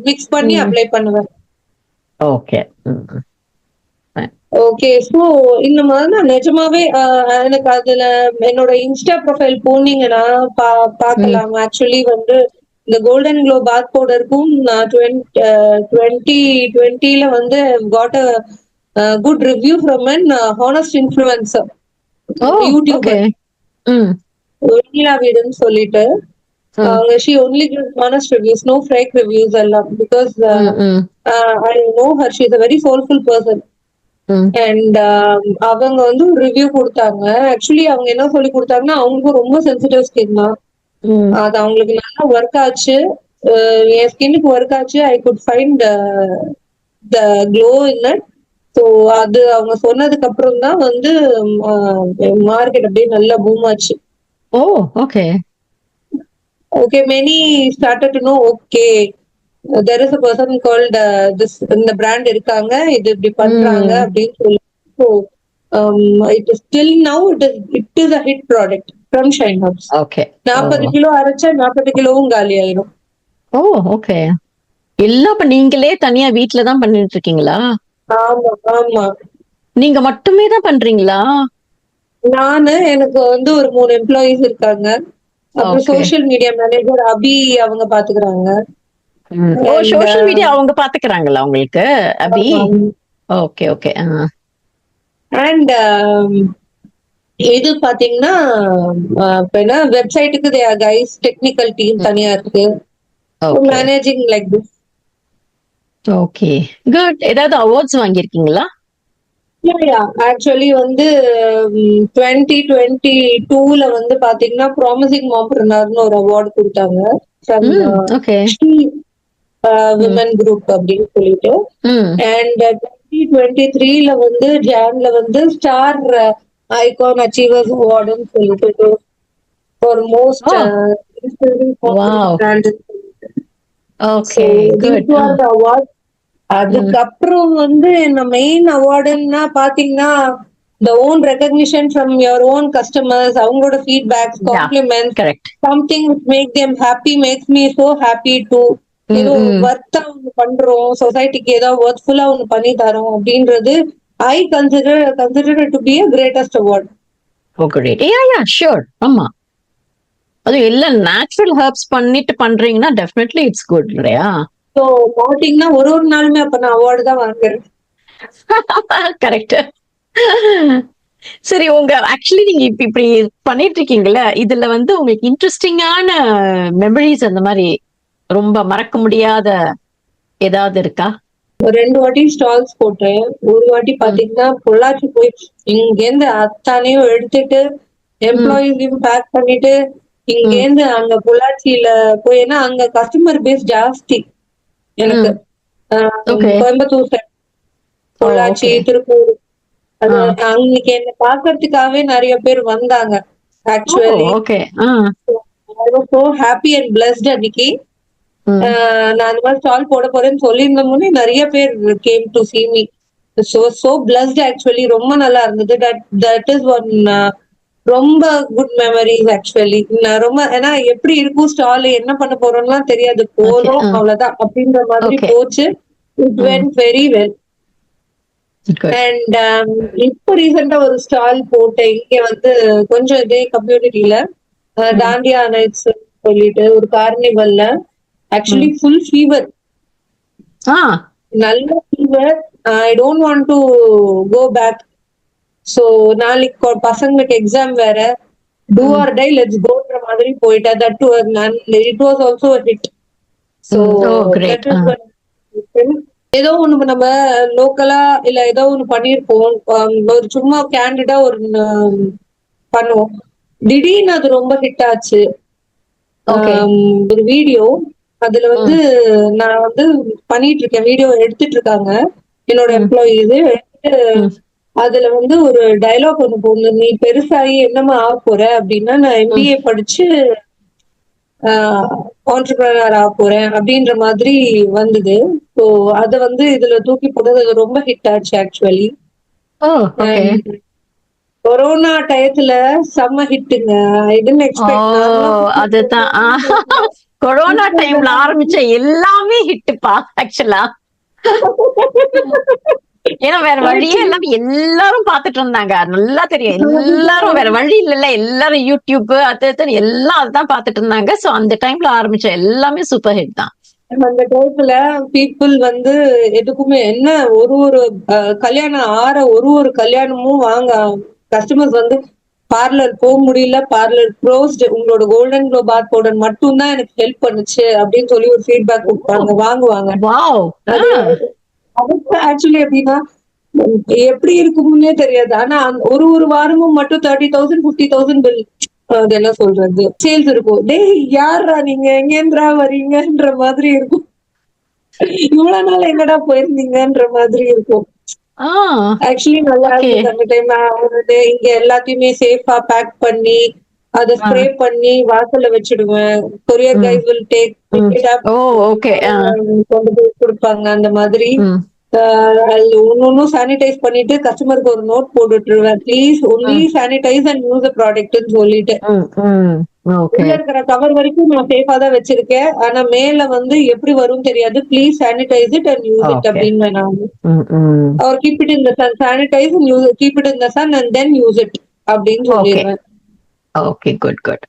மிக்ஸ் பண்ணி அப்ளை பண்ணுவேன். Okay okay. சோ இந்த மாதிரி நான் நிஜமாவே எனக்கு அதுல என்னோட இன்ஸ்டா ப்ரொஃபைல் போனீங்கன்னா பாக்கலாம். ஆக்சுவலி வந்து இந்த கோல்டன் க்ளோ பாத் பவுடருக்கும் நான் 2020 வந்து got a good review from an honest influencer YouTuber Vennila வீடுன்னு சொல்லிட்டு. அவங்க she only gives honest reviews, no fake reviews எல்லாம். because I know her, she is a very soulful person. And அவங்க வந்து ரிவ்யூ கொடுத்தாங்க. Actually அவங்க என்ன சொல்லி கொடுத்தாங்கன்னா, அவங்களுக்கும் ரொம்ப சென்சிட்டிவ் ஸ்கின் தான். அது அவங்களுக்கு நல்லா ஒர்க் ஆச்சு. என் ஸ்கின்னுக்கு ஒர்க் ஆச்சு. I could find the glow in it. So அது அவங்க சொன்னதுக்கு அப்புறம் தான் வந்து மார்க்கெட் அப்படியே நல்லா பூம் ஆச்சு. ஓ, okay. Okay, many started to know, okay, there is a person called this, இந்த brand இருக்காங்க, இது இப்படி பண்றாங்க அப்படின்னு சொல்லி. So it is still now it is a hit product from Shine Herbs. Okay. 40 kilo அரைச்சா 40 கிலோவும் காலி ஆயிடும். ஓ, ஓகே. எல்லாம் நீங்களே தனியா வீட்ல தான் பண்ணிட்டு இருக்கீங்களா? ஆமா ஆமா. நீங்க மட்டுமே தான் பண்றீங்களா? எனக்கு வந்து ஒரு 3 எம்ப்ளாயிஸ் இருக்காங்க. அப்புறம் சோஷியல் மீடியா மேனேஜர் அபி அவங்க பாத்துக்கிறாங்க. ஓ, சோஷியல் மீடியா அவங்க பாத்துக்கிறாங்களா உங்களுக்கு, அபி? Okay okay. அண்ட் இது பாத்தீங்கன்னா வெப்சைட்டுக்கு கைஸ் டெக்னிக்கல் டீம் தனியா இருக்கு. Managing like this. Okay, good. ஏதாவது அவார்ட்ஸ் வாங்கியிருக்கீங்களா? ஆக்சுவலி வந்து 2022ல வந்து பாத்தீங்கன்னா ப்ராமிசிங் மாம்பர்னர்னு ஒரு அவார்டு கொடுத்தாங்க விமன் குரூப் அப்படின்னு சொல்லிட்டு. அண்ட் 2023ல வந்து ஜான்ல வந்து ஸ்டார் ஐகான் அச்சீவர்ஸ் அவார்டுன்னு சொல்லிட்டு ஃபார் மோஸ்ட் அவார்ட். அதுக்கப்புறம் வந்து இந்த மெயின் அவார்டுன்னா பாத்தீங்கன்னா the own recognition from your own customers, அவங்களோட feedbacks, compliments, something which make them happy makes me so happy too. ஏதோ ம். ஒர்த்தா ஒண்ணு பண்றோம், சொசைட்டிக்கு ஏதோ ஒர்த்ஃபுல்லா ஒண்ணு பண்ணி தரோம் அப்படின்றது I consider to be a greatest award. Oh great. Yeah sure. ஆமா. அது எல்லாம் நேச்சுரல் ஹெர்ப்ஸ் பண்ணிட்டு பண்றீங்கன்னா டெஃபினெட்லி இட்ஸ் குட் இல்லையா? ஸோ பாத்தீங்கன்னா ஒரு ஒரு நாளுமே அப்ப நான் அவார்டு தான் வாங்குறேன். கரெக்ட். சரி, உங்க ஆக்சுவலி நீங்க இப்ப இப்படி பண்ணிட்டு இருக்கீங்கல்ல, இதுல வந்து உங்களுக்கு இன்ட்ரெஸ்டிங்கான மெமரிஸ் அந்த மாதிரி ரொம்ப மறக்க முடியாத ஏதாவது இருக்கா? ஒரு 2 வாட்டி ஸ்டால்ஸ் போட்டேன். ஒரு வாட்டி பாத்தீங்கன்னா பொள்ளாச்சி போய் இங்கேருந்து அத்தானையும் எடுத்துட்டு எம்ப்ளாயிஸையும் பேக் பண்ணிட்டு இங்கேருந்து அங்க பொள்ளாச்சியில போய், ஏன்னா அங்க கஸ்டமர் பேஸ் ஜாஸ்தி எனக்கு. Okay. Coimbatore side, Pollachi, okay. Tiruppur, அது அன்னைக்கு என்ன பாக்குறதுக்காகவே நிறைய பேர் வந்தாங்க. Actually okay. I was so happy and blessed அன்னைக்கு. நான் அந்த மாதிரி ஸ்டால் போட போறேன்னு சொல்லியிருந்த முன்னே நிறைய பேர் came to see me. So blessed actually. ரொம்ப நல்லா இருந்தது. தட் இஸ் ஒன் ரொம்ப குட் மெமரிஸ் ஆக்சுவலி. நான் ரொம்ப, ஏன்னா எப்படி இருக்கும் ஸ்டால், என்ன பண்ண போறோம்லாம் தெரியாது, போனோம் அவ்வளவுதான் அப்படின்ற மாதிரி Okay. போச்சு. It went very well. Good. And இப்போ ரீசெண்டா ஒரு ஸ்டால் போட்டேன் இங்க வந்து கொஞ்சம் இதே கம்யூனிட்டியில, டாண்டியா நைட்ஸ் சொல்லிட்டு ஒரு கார்னிவல்ல. ஆக்சுவலி ஃபுல் ஃபீவர், நல்ல fever. I don't want to go back. So நாளைக்கு பசங்களுக்கு எக்ஸாம் வேற. டூ ஆர் டை லெட்ஸ் கோன்ற மாதிரி போயிட்டேன். That too it was also a hit. So great. that is one. ஏதோ ஒண்ணு நம்ம லோக்கலா இல்ல ஏதோ ஒண்ணு பண்ணிருப்போம். ஒரு சும்மா கேண்டிடா ஒரு பண்ணுவோம். திடீர்னு அது ரொம்ப ஹிட் ஆச்சு. Okay. ஒரு வீடியோ, அதுல வந்து நான் வந்து பண்ணிட்டு இருக்கேன், வீடியோ எடுத்துட்டு இருக்காங்க என்னோட எம்ப்ளாயீஸ். அதுல வந்து ஒரு டயலாக் ஒண்ணு போகுது, நீ பெருசாகி என்னமா ஆக போற அப்படின்னா, நான் எம்பிஏ படிச்சு ஆண்டர்பிரினர் ஆக போறேன் அப்படின்ற மாதிரி வந்தது. ஸோ அதை வந்து இதுல தூக்கி போட்டது, அது ரொம்ப ஹிட் ஆச்சு ஆக்சுவலி. ஓகே. கொரோனா டயத்துல செம்ம ஹிட்டுங்க. ஐ டென்ட் எக்ஸ்பெக்ட். அதுதான். கொரோனா டைம்ல ஆரம்பிச்ச எல்லாமே ஹிட்டுப்பா ஆக்சுவலா. ஏன்னா வேற வழியே இல்லாம எல்லாரும் பாத்துட்டு இருந்தாங்க. நல்லா தெரியும், எல்லாரும் வேற வழி இல்ல, எல்லாரும் யூடியூப் அது எல்லாம் அதுதான் பாத்துட்டு இருந்தாங்க. சோ அந்த டைம்ல ஆரம்பிச்ச எல்லாமே சூப்பர் ஹிட் தான். அந்த டயத்துல பீப்புள் வந்து எதுக்குமே என்ன, ஒரு கல்யாணம் ஆற ஒரு கல்யாணமும் வாங்க கஸ்டமர்ஸ் வந்து பார்லர் போக முடியல, பார்லர் க்ளோஸ்டு, உங்களோட கோல்டன் க்ளோ பாத் பவுடர் மட்டும் தான் எனக்கு ஹெல்ப் பண்ணுச்சு அப்படின்னு சொல்லி ஒரு ஃபீட்பேக் கொடுப்பாங்க, வாங்குவாங்க. வாவ். அது ஆக்சுவலி எப்படின்னா எப்படி இருக்கும்னே தெரியாது. ஆனா ஒரு வாரமும் மட்டும் 30,000 50,000 பில், அது என்ன சொல்றது, சேல்ஸ் இருக்கும். டேய் யாரா நீங்க, எங்கேந்திரா வரீங்கன்ற மாதிரி இருக்கும். இவ்வளவு நாள் எங்கடா போயிருந்தீங்கன்ற மாதிரி இருக்கும். ஆக்சுவலி நல்லா இருந்தது அந்த டைம். இங்க எல்லாத்தையுமே சேஃபா பேக் பண்ணி அதை ஸ்ப்ரே பண்ணி வாசல்ல வச்சிடுவேன். கொரியர் கைஸ் வில் டேக் கொண்டு போய் கொடுப்பாங்க. அந்த மாதிரி ஒன்னும் சானிடைஸ் பண்ணிட்டு கஸ்டமருக்கு ஒரு நோட் போட்டுருவேன், please only sanitise and use ப்ராடக்ட்னு சொல்லிட்டு. உள்ள இருக்கிற கவர் வரைக்கும் நான் சேஃபா தான் வச்சிருக்கேன். ஆனா மேல வந்து எப்படி வரும் தெரியாது, please sanitise it and use it அப்படின்னு நான் அவர் keep it in the sun, sanitise and use, keep it in the sun and then use it அப்படின்னு சொல்லிடுவேன். Okay, good good.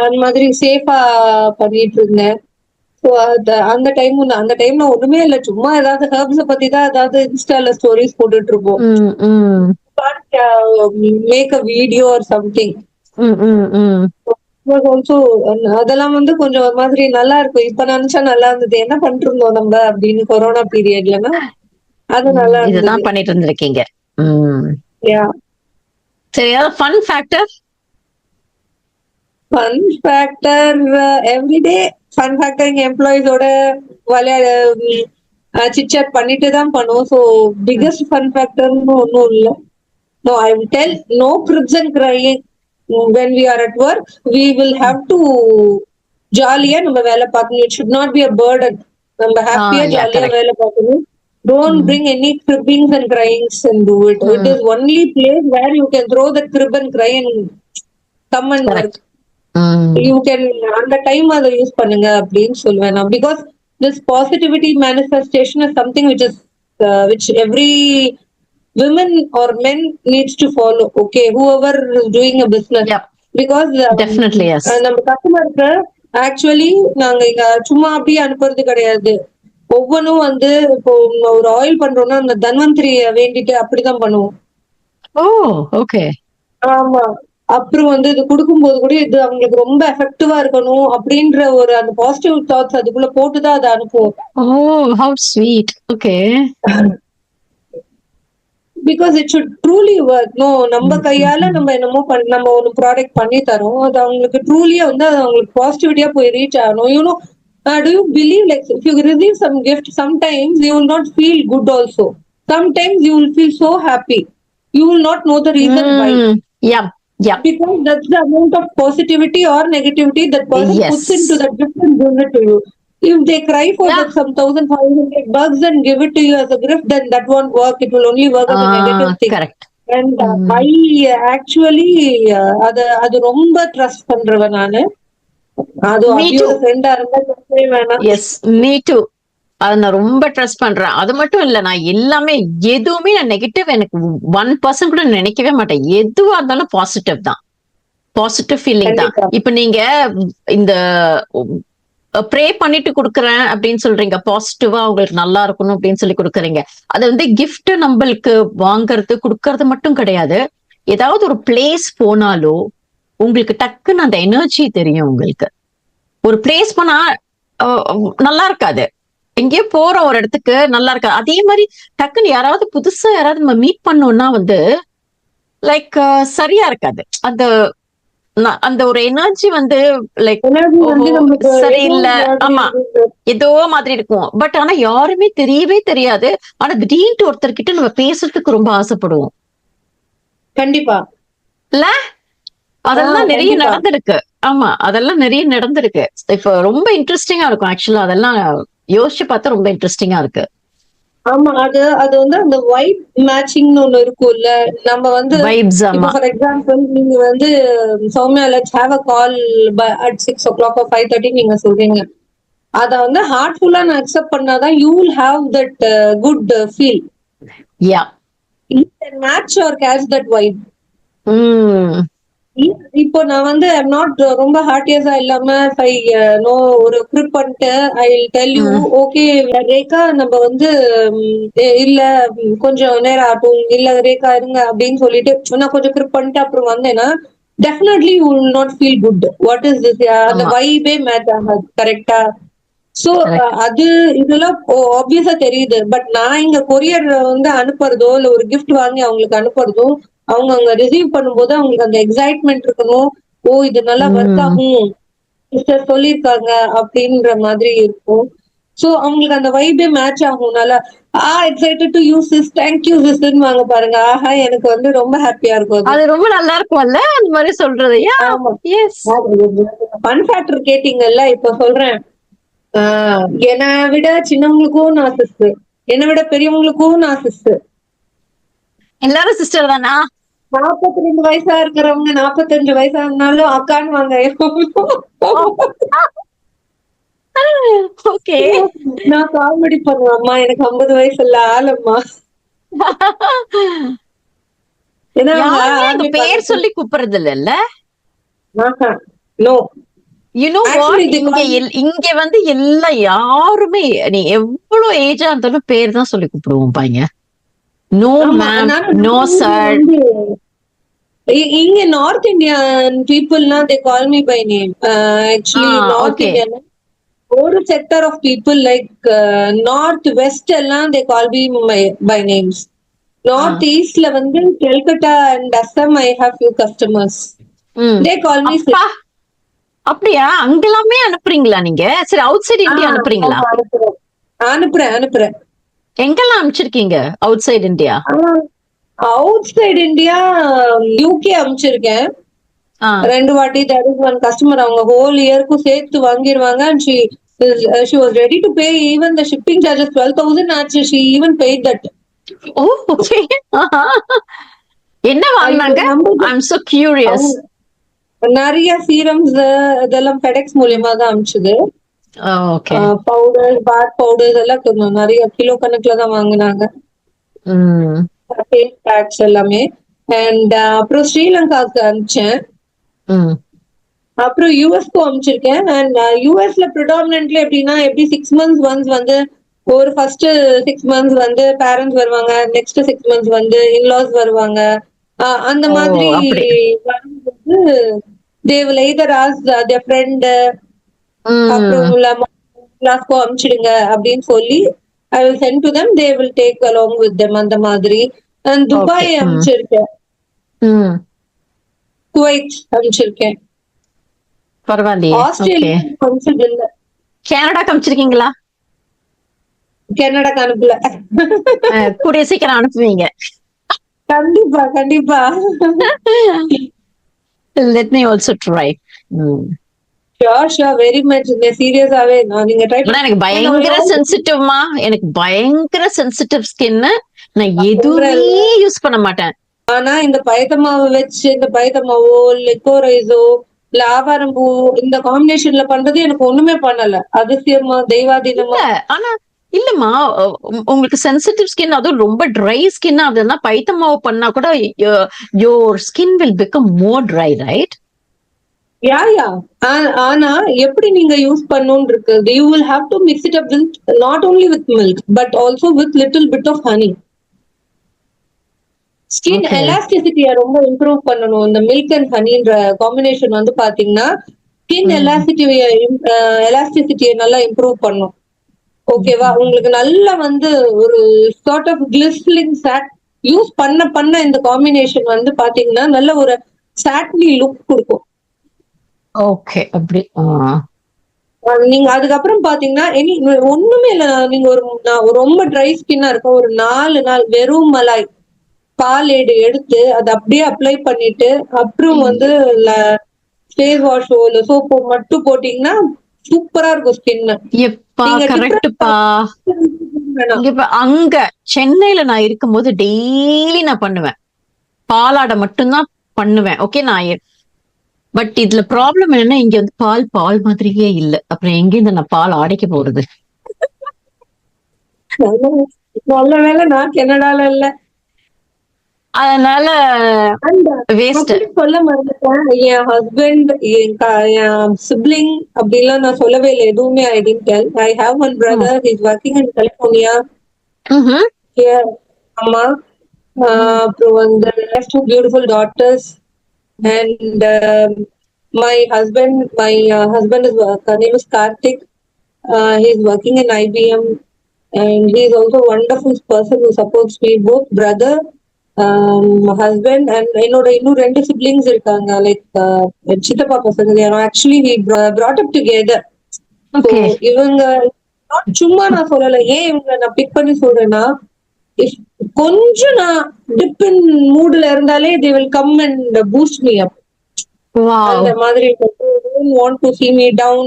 அந்த மாதிரி சேஃபா பண்ணிட்டு இருந்தேன். அந்த டைம்ல ஒண்ணுமே இல்ல, சும்மா ஏதாவது ஹெர்ப்ஸ் பத்தி தான் ஏதாவது இன்ஸ்டால ஸ்டோரிஸ் போட்டுட்டு இருப்போம். Make a video or something. அதெல்லாம் வந்து கொஞ்சம் ஒரு மாதிரி நல்லா இருக்கும். இப்ப நினைச்சா நல்லா இருந்தது, என்ன பண்ணிட்டு இருந்தோம் நம்ம அப்படின்னு கொரோனா பீரியட்லன்னா. அது நல்லா இருந்தது. இதுதான் பண்ணிட்டு இருந்திருக்கீங்க. சரி, ஏதாவது fun factor? Fun factor everyday fun factor எங்க எம்ப்ளாயிஸோட சிட்சாட் பண்ணிட்டு தான் பண்ணுவோம். ஸோ பிகெஸ்ட் ஃபன் ஃபேக்டர்னு ஒன்றும் இல்லை. No, I will tell no cribs and crying. When we are at work, we will have to jolly நம்ம வேலை பார்க்கணும். It should not be a burden. நம்ம ஹாப்பியா ஜாலியா வேலை பார்க்கணும். Don't bring any cribbings and cryings and do it. It is only place where you can throw the crib and cry and come and work. You can அந்த time அதை use பண்ணுங்க அப்படின்னு சொல்லுவேன் நான். Because this positivity manifestation is something which every women or men needs to follow. Okay, whoever is doing a business, Yep. because Definitely, yes. நம்ம கஸ்டமருக்கு actually நாங்க இங்க சும்மா அப்படியே அனுப்புறது கிடையாது. ஒவ்வொன்றும் வந்து இப்போ ஒரு ஆயில் பண்றோம்னா அந்த தன்வந்திரிய வேண்டிட்டு அப்படிதான் பண்ணுவோம். ஓ, ஓகே. ஆமா. அப்புறம் வந்து இது குடுக்கும்போது கூட இது அவங்களுக்கு ரொம்ப எஃபெக்டிவா இருக்கணும் அப்படின்ற ஒரு அந்த பாசிட்டிவ் தாட்ஸ் அதுக்குள்ள போட்டுதான் அதை அனுப்புவோம். Oh, how sweet. Okay. Because it should truly work. No, நம்ம கையால நம்ம என்னமோ நம்ம ஒரு ப்ராடக்ட் பண்ணி தரோம், அது அவங்களுக்கு ட்ரூலியா வந்து அது அவங்களுக்கு பாசிட்டிவிட்டியா போய் ரீச் ஆகணும். You know, do you believe like if you receive some gift, sometimes you will not feel good also. Sometimes you will feel so happy. You will not know the reason why. Yeah, yeah. Because that's the amount of positivity or negativity that person Yes. puts into that gift and gives it to you. If they cry for Yeah. that some $1,500 and give it to you as a gift, then that won't work. It will only work as a negative thing. Correct. And I actually அது ரொம்ப trust பண்றவன் நானு. அது Me அபியோட too. ஃப்ரெண்டா இருந்தா சொல்லவே வேணாம். Yes, me too. அதை நான் ரொம்ப ட்ரஸ்ட் பண்றேன். அது மட்டும் இல்ல, நான் எல்லாமே எதுவுமே நான் நெகட்டிவ் எனக்கு 1% கூட நினைக்கவே மாட்டேன். எதுவா இருந்தாலும் பாசிட்டிவ் தான், பாசிட்டிவ் ஃபீலிங் தான். கண்டிப்பா. இப்ப நீங்க இந்த ப்ரே பண்ணிட்டு கொடுக்குறேன் அப்படின்னு சொல்றீங்க, பாசிட்டிவா உங்களுக்கு நல்லா இருக்கணும் அப்படின்னு சொல்லி கொடுக்குறீங்க. அது வந்து கிஃப்ட் நம்மளுக்கு வாங்குறது கொடுக்கறது மட்டும் கிடையாது. ஏதாவது ஒரு பிளேஸ் போனாலோ உங்களுக்கு டக்குன்னு அந்த எனர்ஜி தெரியும். உங்களுக்கு ஒரு பிளேஸ் போனா நல்லா இருக்காது, எங்கேயோ போற ஒரு இடத்துக்கு நல்லா இருக்காது. அதே மாதிரி டக்குன்னு யாராவது புதுசா யாராவது நம்ம மீட் பண்ணோம்னா வந்து லைக் சரியா இருக்காது. அந்த அந்த ஒரு எனர்ஜி வந்து லைக் சரியில்லை. ஆமா, ஏதோ மாதிரி இருக்கும். பட் ஆனா யாருமே தெரியவே தெரியாது. ஆனா திடீர்னு ஒருத்தர்கிட்ட நம்ம பேசுறதுக்கு ரொம்ப ஆசைப்படுவோம். கண்டிப்பா இல்ல, அதெல்லாம் நிறைய நடந்திருக்கு. ஆமா, அதெல்லாம் நிறைய நடந்திருக்கு. இப்ப ரொம்ப இன்ட்ரெஸ்டிங்கா இருக்கும். ஆக்சுவலா அதெல்லாம் யோசிச்சு பார்த்தா ரொம்ப இன்ட்ரெஸ்டிங்கா இருக்கு. ஆமா, அது வந்து அந்த வைப் மேட்சிங்னு ஒண்ணு இருக்கும்ல. நம்ம வந்து இப்போ ஃபார் எக்ஸாம்பிள் நீங்க வந்து Sowmya let's have a call at 6 o'clock or 5:30 நீங்க சொல்றீங்க. அத வந்து ஹார்ட்ஃபுல்லா நான் அக்செப்ட் பண்ணாதான் you will have that good feel. Yeah, you can match or catch that vibe. இப்போ நான் வந்து ஐம் நாட் ரொம்ப ஹார்டியஸா இல்லாம நோ ஒரு க்ரிப் பண்ணிட்டு I tell you okay Rekha நம்ம வந்து இல்ல கொஞ்சம் நேரம் ஆகும், இல்ல ரேகா இருங்க அப்படின்னு சொல்லிட்டு நான் கொஞ்சம் க்ரிப் பண்ணிட்டு அப்புறம் வந்தேன்னா definitely you will not feel good. What is this? அந்த வைபே மேட்ச் ஆகாது. கரெக்டா? சோ அது இதெல்லாம் ஆப்வியஸா தெரியுது. பட் நான் இங்க கொரியர் வந்து அனுப்புறதோ இல்ல ஒரு கிஃப்ட் வாங்கி அவங்களுக்கு அனுப்புறதும் அவங்க அங்க ரிசீவ் பண்ணும்போது அவங்களுக்கு அந்த எக்ஸைட்மெண்ட் இருக்கணும். ஓ, இது நல்லா ஒர்க் ஆகும், சிஸ்டர் சொல்லியிருக்காங்க அப்படின்ற மாதிரி இருக்கும். சோ அவங்களுக்கு அந்த வைபே மேட்ச் ஆகும். நல்லா excited to you sis, thank you சிஸ்ன்னு வாங்க பாருங்க. ஆஹா, எனக்கு வந்து ரொம்ப ஹாப்பியா இருக்கும். அது ரொம்ப நல்லா இருக்கும்ல அந்த மாதிரி சொல்றது. ஆமா, எஸ். ஃபன் ஃபேக்டர் கேட்டீங்கல்ல, இப்ப சொல்றேன். என்னை விட சின்னவங்களுக்கும் நான் சிஸ்டர், என்னை விட பெரியவங்களுக்கும் நான் சிஸ்டர். எல்லாரும் சிஸ்டர் தானா? 42 வயசா இருக்கிறவங்க 45 வயசா இருந்தாலும் அக்கான்னு வாங்க. ஓகே, நான் காமெடி பண்ணுவேன். அம்மா எனக்கு 50 வயசு இல்ல ஆளம்மா. ஏன்னா பேர் சொல்லி கூப்பிடுறது இல்ல. நோ, இங்க வந்து எல்லாம் யாருமே நீ எவ்வளவு ஏஜா இருந்தாலும் பேர் தான் சொல்லி கூப்பிடுவோம் பாங்க. No ma'am, no sir. இங்க நார்த் இந்தியன் பீப்புள்னா they call me by name. Actually north Indian ஒரு sector of people like north west எல்லாம் they call me by names. North ஈஸ்ட்ல வந்து Calcutta and Assam I have few customers. They call me. அப்படியா? அங்கெல்லாமே அனுப்புறீங்களா நீங்க? சரி, அவுட் சைட் இந்தியா அனுப்புறீங்களா? அனுப்புறேன். எங்கெல்லாம் அனுப்பிச்சிருக்கீங்க outside India? Outside India UK அனுப்பிச்சிருக்கேன் 2 வாட்டி. தேர் இஸ் ஒன் கஸ்டமர், அவங்க ஹோல் இயர்க்கும் சேர்த்து வாங்கிடுவாங்க. and she was ready to pay even the shipping charges 12,000 ஆச்சு. she even paid that. Oh, okay. என்ன வாங்குனாங்க? I am so curious. நிறைய சீரம்ஸ் இதெல்லாம் FedEx மூலமா தான் அனுப்பிச்சது. ஓகே. பவுடர், பாத் பவுடர்ஸ் எல்லாம் கொஞ்சம் நிறைய கிலோ கணக்குல தான் வாங்குனாங்க. ம். ஃபேஸ் பேக்ஸ் எல்லாமே. அண்ட் அப்புறம் ஸ்ரீலங்காவுக்கு அனுப்பிச்சேன். ம். அப்புறம் யூஎஸ்க்கும் அனுப்பிச்சிருக்கேன். அண்ட் யூஎஸ்ல ப்ரிடாமினன்ட்லி எப்படின்னா எப்படி 6 months ஒன்ஸ் வந்து ஒரு ஃபர்ஸ்ட் 6 months வந்து பேரண்ட்ஸ் வருவாங்க, நெக்ஸ்ட் 6 months வந்து இன்லாஸ் வருவாங்க. அந்த ஓ! மாதிரி அப்படி. வரும்போது they will either ask their friend அப்புறம் ம். கிளாஸ்க்கோ அனுப்பிச்சிடுங்க அப்படின்னு சொல்லி I will send to them, they will take along with them அந்த மாதிரி. And okay. துபாய் ம். அனுப்பிச்சிருக்கேன், ம். குவைத் அனுப்பிச்சிருக்கேன், பரவாயில்லையே. ஓகே. ஆஸ்திரேலியா அனுப்பிச்சது இல்ல, கனடா காமிச்சிருக்கீங்களா? கனடாக்கு அனுப்பல. கூடிய சீக்கிரம் அனுப்புவீங்க. கண்டிப்பா கண்டிப்பா. Let me also try. Sure sure, very much. இந்த சீரியஸாவே நீங்க ட்ரை ஆனா எனக்கு பயங்கர சென்சிட்டிவ்மா, எனக்கு பயங்கர சென்சிட்டிவ் ஸ்கின். நான் எதுவுமே பண்ணி. யூஸ் பண்ண மாட்டேன். ஆனா இந்த பயத்த மாவு வச்சு, இந்த பயத்த மாவோ லிக்கோரைஸோ இல்ல ஆவாரம் பூ இந்த காம்பினேஷன்ல பண்றது எனக்கு ஒண்ணுமே பண்ணல. அதிசயமா இல்ல, தெய்வாதீனமா. ஆனா இல்லம்மா, உங்களுக்கு சென்சிட்டிவ் ஸ்கின், அதுவும் ரொம்ப ட்ரை ஸ்கின், அதெல்லாம் பைத்த மாவு பண்ணா கூட your skin will become more dry, right? Yeah yeah. ஆனா எப்படி நீங்க யூஸ் பண்ணணும்னு இருக்கு. You will have to mix it up with not only with milk but also with little bit of honey. Skin okay. எலாஸ்டிசிட்டியை ரொம்ப improve பண்ணணும். இந்த milk and ஹனின்ற combination வந்து பாத்தீங்கன்னா ஸ்கின் எலாஸ்டிசிட்டியை நல்லா இம்ப்ரூவ் பண்ணும். ஓகேவா, உங்களுக்கு நல்லா வந்து ஒரு சார்ட் ஆஃப் கிளிஸ்லிங் சாட் யூஸ் பண்ண பண்ண இந்த காம்பினேஷன் வந்து பாத்தீங்கன்னா நல்ல ஒரு சாட்லி லுக் கொடுக்கும். ஓகே. அப்படி. நீங்க அதுக்கப்புறம் பாத்தீங்கன்னா ஒண்ணுமே இல்ல. நீங்க நான் ரொம்ப ட்ரை ஸ்கின்னா இருக்க ஒரு 4 நாள் வெறும் மலாய் பால் எடுத்து அதை அப்படியே அப்ளை பண்ணிட்டு அப்புறம் வந்து ஃபேஸ் வாஷோ இல்ல சோப்போ மட்டும் போட்டீங்கன்னா சூப்பரா இருக்கும் ஸ்கின். எப்பா நீங்க கரெக்ட்பா. வேணாம். இங்க அங்க சென்னையில நான் இருக்கும்போது டெய்லி நான் பண்ணுவேன். பாலாடை மட்டும்தான் பண்ணுவேன். ஓகே. பட் இதுல ப்ராப்ளம் என்னன்னா, இங்க வந்து பால் பால் மாதிரியே இல்ல. அப்புறம் எங்கேருந்து நான் பால் ஆடைக்க போறது? நல்ல வேலை நான் கனடால இல்ல. அதனால வேஸ்ட். அப்படி சொல்ல மறந்துட்டேன். என் ஹஸ்பண்ட், என் சிப்ளிங் அப்படிலாம் நான் சொல்லவே இல்லை எதுவுமே. I didn't tell. I have one brother, he is working in California. அம்மா, அப்புறம் வந்து two beautiful daughters. And my husband is name is Karthik. He is working in IBM, and he is also a wonderful person who supports me. Both brother, husband, and என்னோட இன்னும் 2 siblings இருக்காங்க. Like சித்தப்பா பசங்க. They are actually we brought up together. So okay. இவங்க சும்மா நான் சொல்லல. ஏன் இவங்க நான் பிக் பண்ணி சொல்றேன்னா, கொஞ்சம் நான் டிப் இன் மூட்ல இருந்தாலே they will come and boost me up. அந்த வாவ். மாதிரி don't want to see me down.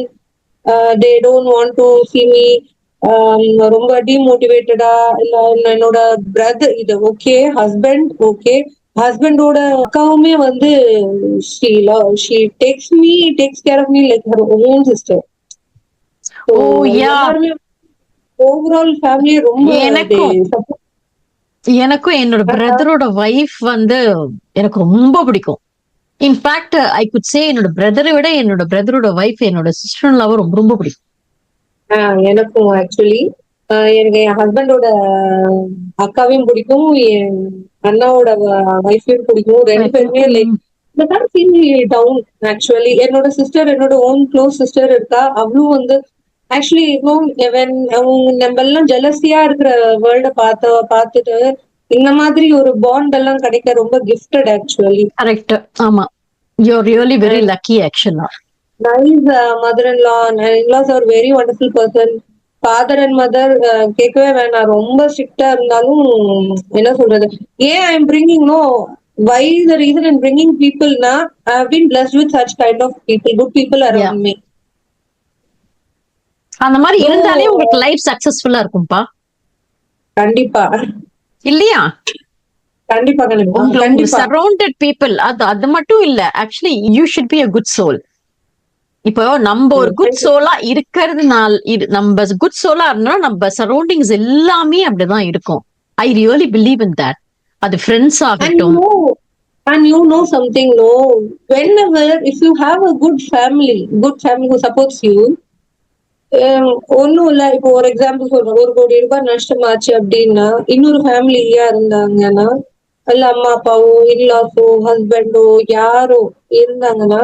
They don't want to see me ரொம்ப டிமோட்டிவேட்டடா இல்ல. என்னோட பிரதர் இது ஓகே, ஹஸ்பண்டோட அக்காவுமே வந்து she takes care of me like her own sister. So ஓ யா. எல்லாருமே overall family ரொம்ப எனக்கும் support. எனக்கும் என்னோட பிரதரோட வைஃப் வந்து எனக்கு ரொம்ப பிடிக்கும். இன்ஃபேக்ட் ஐ குட் சே என்னோட பிரதரை விட என்னோட பிரதரோட வைஃப் என்னோட சிஸ்டர் இன் ரொம்ப ரொம்ப பிடிக்கும். எனக்கும் ஆக்சுவலி எனக்கு என் ஹஸ்பண்டோட அக்காவையும் பிடிக்கும், என் அண்ணாவோட வைஃபையும் பிடிக்கும். 2 பேருமே லைக் டவுன். ஆக்சுவலி என்னோட சிஸ்டர், என்னோட ஓன் க்ளோஸ் சிஸ்டர் இருக்கா. அவளும் வந்து ஆக்சுவலி அவங்க நம்ம எல்லாம் ஜெலசியா இருக்கிற வேர்ல்ட பார்த்துட்டு இந்த மாதிரி ஒரு பாண்ட் எல்லாம் கிடைக்க ரொம்ப கிஃப்டட் ஆக்சுவலி. கரெக்ட். ஆமா. You are really very lucky ஆக்சுவலா. Nice mother-in-law and in-laws are very wonderful person. Father and mother கேட்கவே வேணாம். ரொம்ப ஸ்ட்ரிக்டா இருந்தாலும் என்ன சொல்றது. ஏன் I am bringing no why the reason I'm bringing people na I have been blessed with such kind of people, good people around me. அந்த மாதிரி இருந்தாலே உங்களுக்கு லைஃப் சக்சஸ்ஃபுல்லா இருக்கும்பா. கண்டிப்பா இல்லையா? கண்டிப்பா கண்டிப்பா. சரௌண்டட் பீப்புள் அது மட்டும் இல்ல. Actually you should be a good soul. இப்போ நம்ம ஒரு குட் சோலா இருக்கிறதுனால நம்ம குட் சோலா இருந்தா நம்ம சரௌண்டிங்ஸ் எல்லாமே அப்படிதான் இருக்கும். I really believe in that. அது ஃப்ரெண்ட்ஸ் ஆகட்டும். And you know something, no? Whenever, if you have a good family who supports you, ஒன்னும் இல்ல, இப்போ ஒரு எக்ஸாம்பிள் சொல்றேன், 1 கோடி ரூபாய் நஷ்டமாச்சு அப்படின்னா இன்னொரு ஃபேமிலியா இருந்தாங்கன்னா, இல்ல அம்மா அப்பாவோ இன்லாஸோ ஹஸ்பண்டோ யாரோ இருந்தாங்கன்னா,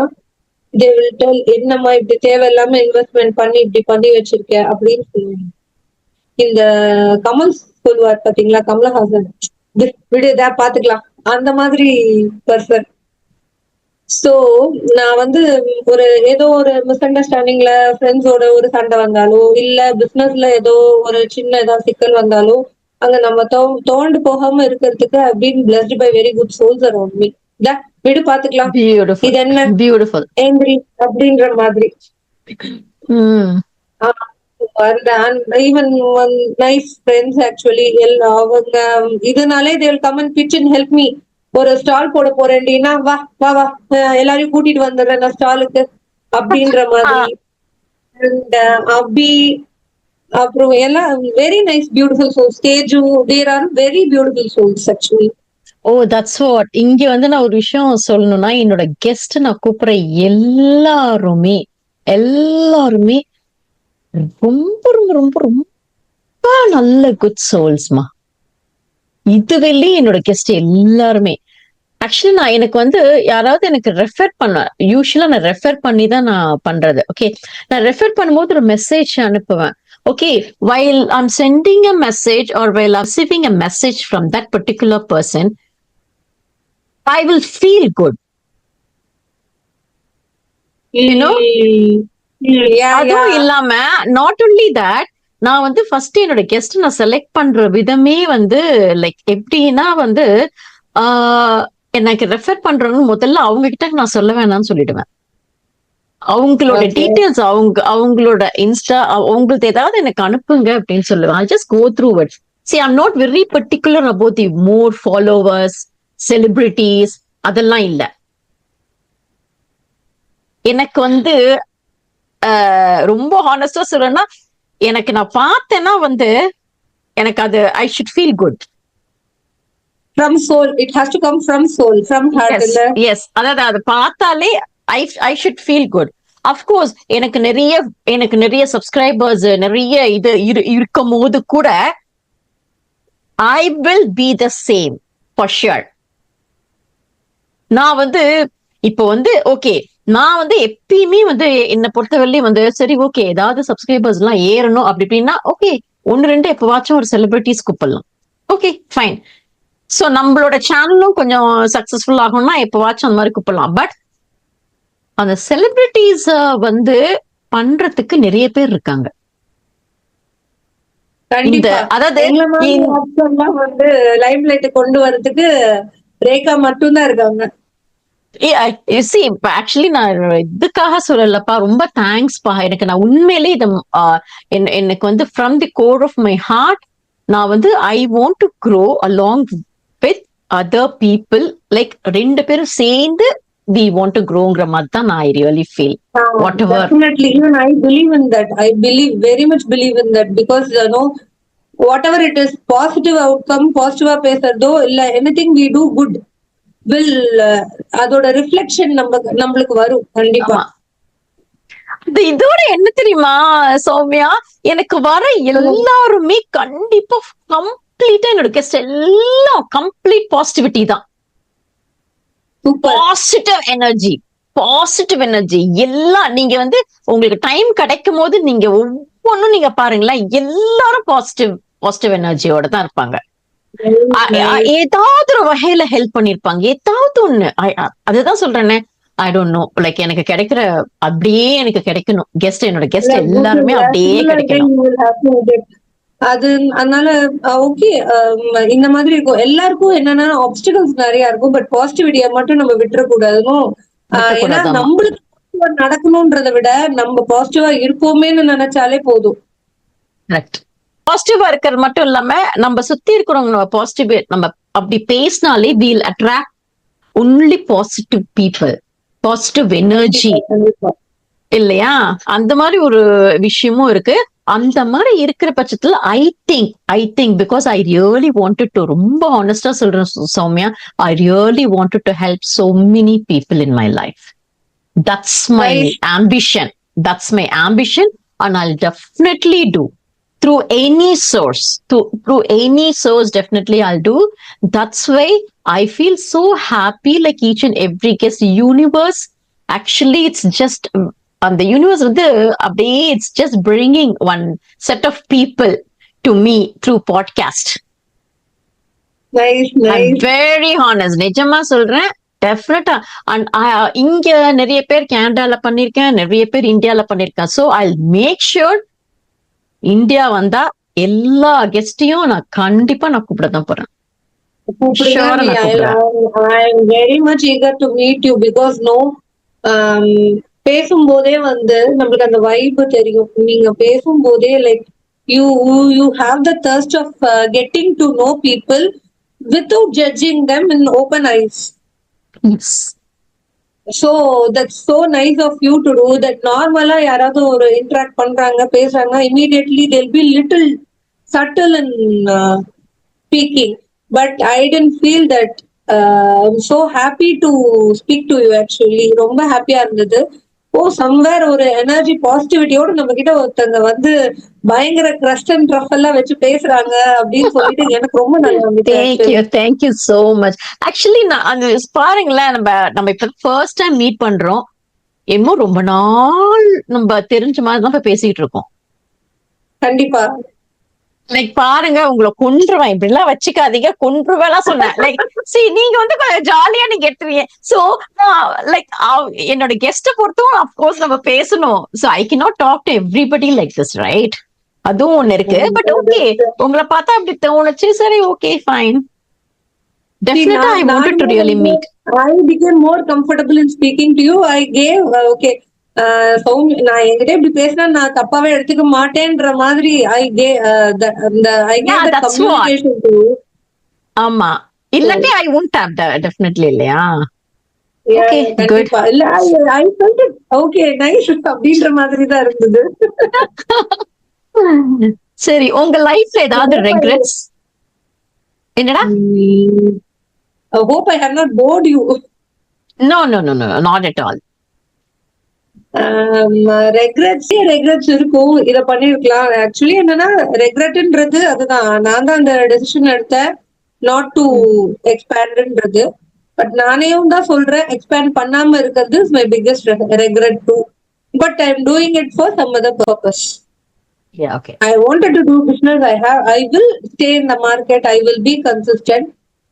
they will tell என்னம்மா இப்படி தேவையில்லாம இன்வெஸ்ட்மெண்ட் பண்ணி இப்படி பண்ணி வச்சிருக்க அப்படின்னு சொல்லுவாங்க. இந்த கமல் சொல்லுவார் பாத்தீங்களா, கமலஹாசன், விடு இதா பாத்துக்கலாம், அந்த மாதிரி பர்சன். சோ நான் வந்து ஒரு ஏதோ ஒரு மிஸ் அண்டர்ஸ்டாண்டிங்ல ஃப்ரெண்ட்ஸோட ஒரு சண்டை வந்தாலோ, இல்ல பிசினஸ்ல ஏதோ ஒரு சின்ன ஏதாவது சிக்கல் வந்தாலோ, அங்க நம்ம தோண்டு போகாம இருக்கிறதுக்கு அப்படின்னு blessed by very good souls around me. விடு பாத்துக்கலாம், பியூட்டிஃபுல், இது என்ன பியூட்டிஃபுல் ஏந்திரி அப்படின்ற மாதிரி. ஈவன் நைஸ் ஃப்ரெண்ட்ஸ் ஆக்சுவலி அவங்க இதனாலே they will come and pitch and help me. ஒரு ஸ்டால் போட போறேன்டின்னா, வா வா வா எல்லாரையும் கூட்டிட்டு வந்துடுறேன் நான் ஸ்டாலுக்கு அப்படின்ற மாதிரி. அண்ட் அபி, அப்புறம் எல்லாம் very nice beautiful souls. Teju, there are very beautiful souls actually. Oh that's what. இங்க வந்து நான் ஒரு விஷயம் சொல்லணும்னா, என்னோட கெஸ்ட் நான் கூப்பிடுற எல்லாருமே ரொம்ப ரொம்ப ரொம்ப ரொம்ப நல்ல குட் சோல்ஸ்மா. இதுவெளி என்னோட கெஸ்ட் எல்லாருமே ஆக்சுவலி நான் எனக்கு வந்து யாராவது எனக்கு ரெஃபர் பண்ண, யூஸ்வலா நான் ரெஃபர் பண்ணி தான் நான் பண்றது. ஓகே, நான் ரெஃபர் பண்ணும்போது ஒரு மெசேஜ் அனுப்புவேன். Okay, while I'm sending a message or while I'm receiving a message from that particular person, I will feel good. You know? அதுவும் இல்லாம நாட் ஒன்லி தட், நான் வந்து ஃபர்ஸ்ட் என்னோட கெஸ்ட் நான் செலக்ட் பண்ற விதமே வந்து லைக் எப்படின்னா வந்து எனக்கு ரெஃபர் பண்றவங்க முதல்ல அவங்க கிட்ட நான் சொல்ல வேணாம்னு சொல்லிடுவேன். அவங்களோட டீடைல்ஸ், அவங்களோட இன்ஸ்டா, அவங்களுக்கு ஏதாவது எனக்கு அனுப்புங்க அப்படின்னு சொல்லுவேன். I just go through it. See, I'm not very particular about the more followers, celebrities, அதெல்லாம் இல்ல. எனக்கு வந்து ரொம்ப ஹானஸ்டா சொல்லணும்னா, எனக்கு நான் பார்த்தேன்னா வந்து எனக்கு அது I should feel good. From soul, it has to come from soul, from heart. Yes, அதாவது அது பார்த்தாலே I should feel good. Of course, எனக்கு நிறைய சப்ஸ்கிரைபர்ஸ் நிறைய இது இருக்கும் போது கூட I will be the same for sure. நான் வந்து இப்போ வந்து ஓகே, நான் வந்து எப்பயுமே வந்து என்னை பொறுத்தவரையிலும் வந்து சரி ஓகே, ஏதாவது சப்ஸ்கிரைபர்ஸ் எல்லாம் ஏறணும் அப்படி அப்படின்னா ஓகே, 1-2 எப்பவாச்சும் ஒரு செலிபிரிட்டிஸ் கூப்பிடலாம். Okay fine. ஸோ நம்மளோட சேனலும் கொஞ்சம் சக்சஸ்ஃபுல் ஆகணும்னா எப்பவாச்சும் அந்த மாதிரி கூப்பிடலாம். பட் அந்த செலிபிரிட்டிஸ் வந்து பண்றதுக்கு நிறைய பேர் இருக்காங்க. அதாவது வந்து லைம் லைட் கொண்டு வரதுக்கு ரேகா மட்டும் தான் இருக்காங்க. ஆக்சுவலி நான் இதுக்காக சொல்லலப்பா, ரொம்ப தேங்க்ஸ்பா. நான் உண்மையிலே எனக்கு வந்து from the core of my heart நான் வந்து I want to grow along with other people. Like 2 பேரும் சேர்ந்து we want to growங்கிற மாதிரி தான் நான் I really feel. Whatever. Definitely, even I believe in that. I very much believe in that because you know whatever it is, positive outcome, positive பேசுறதோ இல்ல anything we do good will அதோட reflection நம்மளுக்கு வரும் கண்டிப்பா. இதோட என்ன தெரியுமா சௌமியா, எனக்கு வர எல்லாருமே கண்டிப்பா கம்ப்ளீட்டா என்னோட கெஸ்ட் எல்லாம் கம்ப்ளீட் பாசிட்டிவிட்டி தான். பாசிட்டிவ் எனர்ஜி எல்லாம். நீங்க வந்து உங்களுக்கு டைம் கிடைக்கும் போது நீங்க ஒவ்வொன்னும் நீங்க பாருங்களேன், எல்லாரும் பாசிட்டிவ் எனர்ஜியோட தான் இருப்பாங்க. ஏதாவது ஒரு வகையில ஹெல்ப் பண்ணிருப்பாங்க, ஏதாவது ஒண்ணு. அதுதான் சொல்றேனே, ஐ டோன்ட் நோ, லைக் எனக்கு கிடைக்கிற அப்படியே எனக்கு கிடைக்கணும். என்னோட கெஸ்ட் எல்லாருமே அப்படியே கிடைக்கணும். அது அதனால ஓகே, இந்த மாதிரி இருக்கும். எல்லாருக்கும் என்னன்னா ஆப்ஸ்டிகல்ஸ் நிறைய இருக்கும், பட் பாசிட்டிவிட்டியை மட்டும் நம்ம விட்டுறக்கூடாதுன்னு. ஏன்னா நம்மளுக்கு நடக்கணும்ன்றதை விட நம்ம பாசிட்டிவா இருப்போமேன்னு நினைச்சாலே போதும். பாசிட்டிவா இருக்கிறது மட்டும் இல்லாம நம்ம சுத்தி இருக்கிறவங்க பாசிட்டிவ் நம்ம அப்படி பேசினாலே we'll attract only positive people, positive energy. இல்லையா? அந்த மாதிரி ஒரு விஷயமும் இருக்கு. அந்த மாதிரி இருக்கிற பட்சத்துல I think because I really wanted to, ரொம்ப ஹானஸ்டா சொல்றேன் Sowmya, I really wanted to help so many people in my life. That's my Nice. ambition. That's my ambition, and I'll definitely do through any source. Through any source, definitely I'll do. That's why I feel so happy. Like each and every guest, universe. Actually, it's just the universe. It's just bringing one set of people to me through podcast. Nice I'm nice. very honest. நிஜமா சொல்றேன். டெஃபினட்டா. And இங்க நிறைய பேர் கனடால பண்ணிருக்கேன், நிறைய பேர் இந்தியால பண்ணிருக்கேன். So I make sure India வந்தா எல்லா கெஸ்டையும் நான் கண்டிப்பா நான் கூப்பிட தான் போறேன். Sure, நான் கூப்பிடுறேன். I am very much eager to meet you because பேசும்போதே வந்து நம்மளுக்கு அந்த வைப் தெரியும். நீங்க பேசும்போதே like you you have the thirst of getting to know people without judging them in open eyes. Yes. So that's so nice of you to do that. நார்மலா யாராவது ஒரு இன்டராக்ட் பண்றாங்க பேசுறாங்க, immediately they'll be little subtle in speaking, but I didn't feel that. I'm so happy to speak to you actually. ரொம்ப ஹாப்பியா இருந்தது. Somewhere ஒரு energy பாசிட்டிவிட்டியோட நம்ம கிட்ட ஒருத்தங்க வந்து பயங்கர கிரஸ்ட் அண்ட் ட்ரஃப் எல்லாம் வச்சு பேசுறாங்க அப்படின்னு சொல்லிட்டு எனக்கு ரொம்ப நல்லா இருந்துச்சு. Thank you so much. Actually, நான் அந்த பாருங்களேன், நம்ம இப்ப ஃபர்ஸ்ட் டைம் மீட் பண்றோம். என்னமோ ரொம்ப நாள் நம்ம தெரிஞ்ச மாதிரி தான் இப்ப பேசிட்டு இருக்கோம். கண்டிப்பா. லைக் பாருங்க, உங்களை கொன்றுவேன், இப்படி எல்லாம் வச்சுக்காதீங்க, கொன்றுவேலாம் சொன்னேன். லைக் நீங்க வந்து கொஞ்சம் ஜாலியா நீங்க எடுத்துருவீங்க. சோ லைக் என்னோட கெஸ்ட பொறுத்தும் அப்கோர்ஸ் நம்ம பேசணும். So I cannot talk to everybody like this, right? அதுவும் ஒண்ணு இருக்கு. பட் ஓகே, உங்களை பார்த்தா அப்படி தோணுச்சு. சரி, okay, fine. Definitely, I wanted to really meet. I became more comfortable in speaking to you. I gave okay. நான் என்கிட்ட இப்படி பேசினா நான் தப்பாவே எடுத்துக்க மாட்டேன்ற மாதிரி I gave the communication to you. ஆமா, இல்லாட்டி I won't have that, definitely, இல்லையா? Yeah, Okay, good. கண்டிப்பா. இல்ல I felt it okay, nice அப்படின்ற மாதிரி தான் இருந்தது. சரி, உங்க லைஃப்ல ஏதாவது ரெக்ரெட்ஸ்? என்னடா? I hope I have not bored you. No, not at all. Regrets இருக்கும். இத பண்ணிருக்கலாம். ஆக்சுவலி என்னன்னா ரெக்ரெட்ன்றது அதுதான், நான் தான் அந்த டெசிஷன் எடுத்தேன் நாட் டு எக்ஸ்பேண்ட்ன்றது. பட் நானேயும் தான் சொல்றேன், எக்ஸ்பேண்ட் பண்ணாம இருக்கிறது is my biggest regret too. But I am doing it for some other purpose. Yeah, okay. I wanted to do business. I will stay in the market. I will be consistent.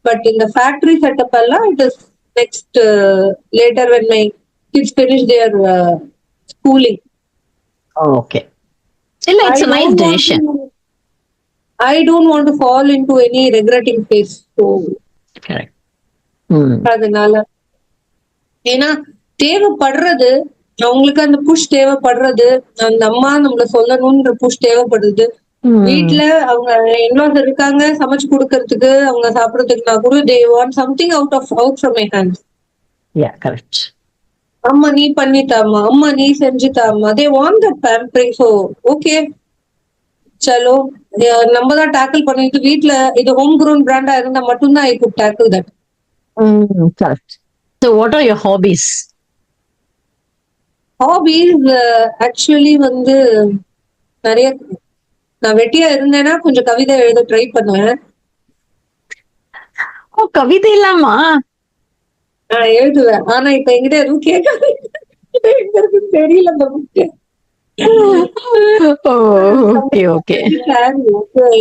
But in the factory setup, it is next later when my kids finish their schooling. Oh, okay. It's a nice decision. I don't want to fall into any regretting phase. So, Correct. அதனால ஏன்னா தேவைப்படுறது, அவங்களுக்கு அந்த push தேவைப்படுறது, அந்த அம்மா நம்மள சொல்லணும்ன்ற push தேவைப்படுது. வீட்டுல அவங்க இன்னொரு இருக்காங்க சமைச்சு கொடுக்கறதுக்கு, அவங்க சாப்பிடறதுக்குனா கூட they want something out from my hands. Yeah, correct. அம்மா நீ பண்ணித்தாமா, அம்மா நீ செஞ்சுதாமா, they want that pampering. So okay, சலோ நம்ம தான் டேக்கிள் பண்ணிட்டு வீட்டுல இது ஹோம் க்ரோன் பிராண்டா இருந்தா மட்டும்தான் I could tackle that. Correct. So what are your hobbies? Hobbies actually வந்து நிறைய. நான் வெட்டியா இருந்தேன்னா கொஞ்சம் கவிதை எழுத ட்ரை பண்ணுவேன். கவிதை இல்லாமா? நான் எழுதுவேன். ஆனா இப்ப என்கிட்ட எதுவும் கேட்காது, எங்க இருக்குன்னு தெரியல அந்த புக்கு.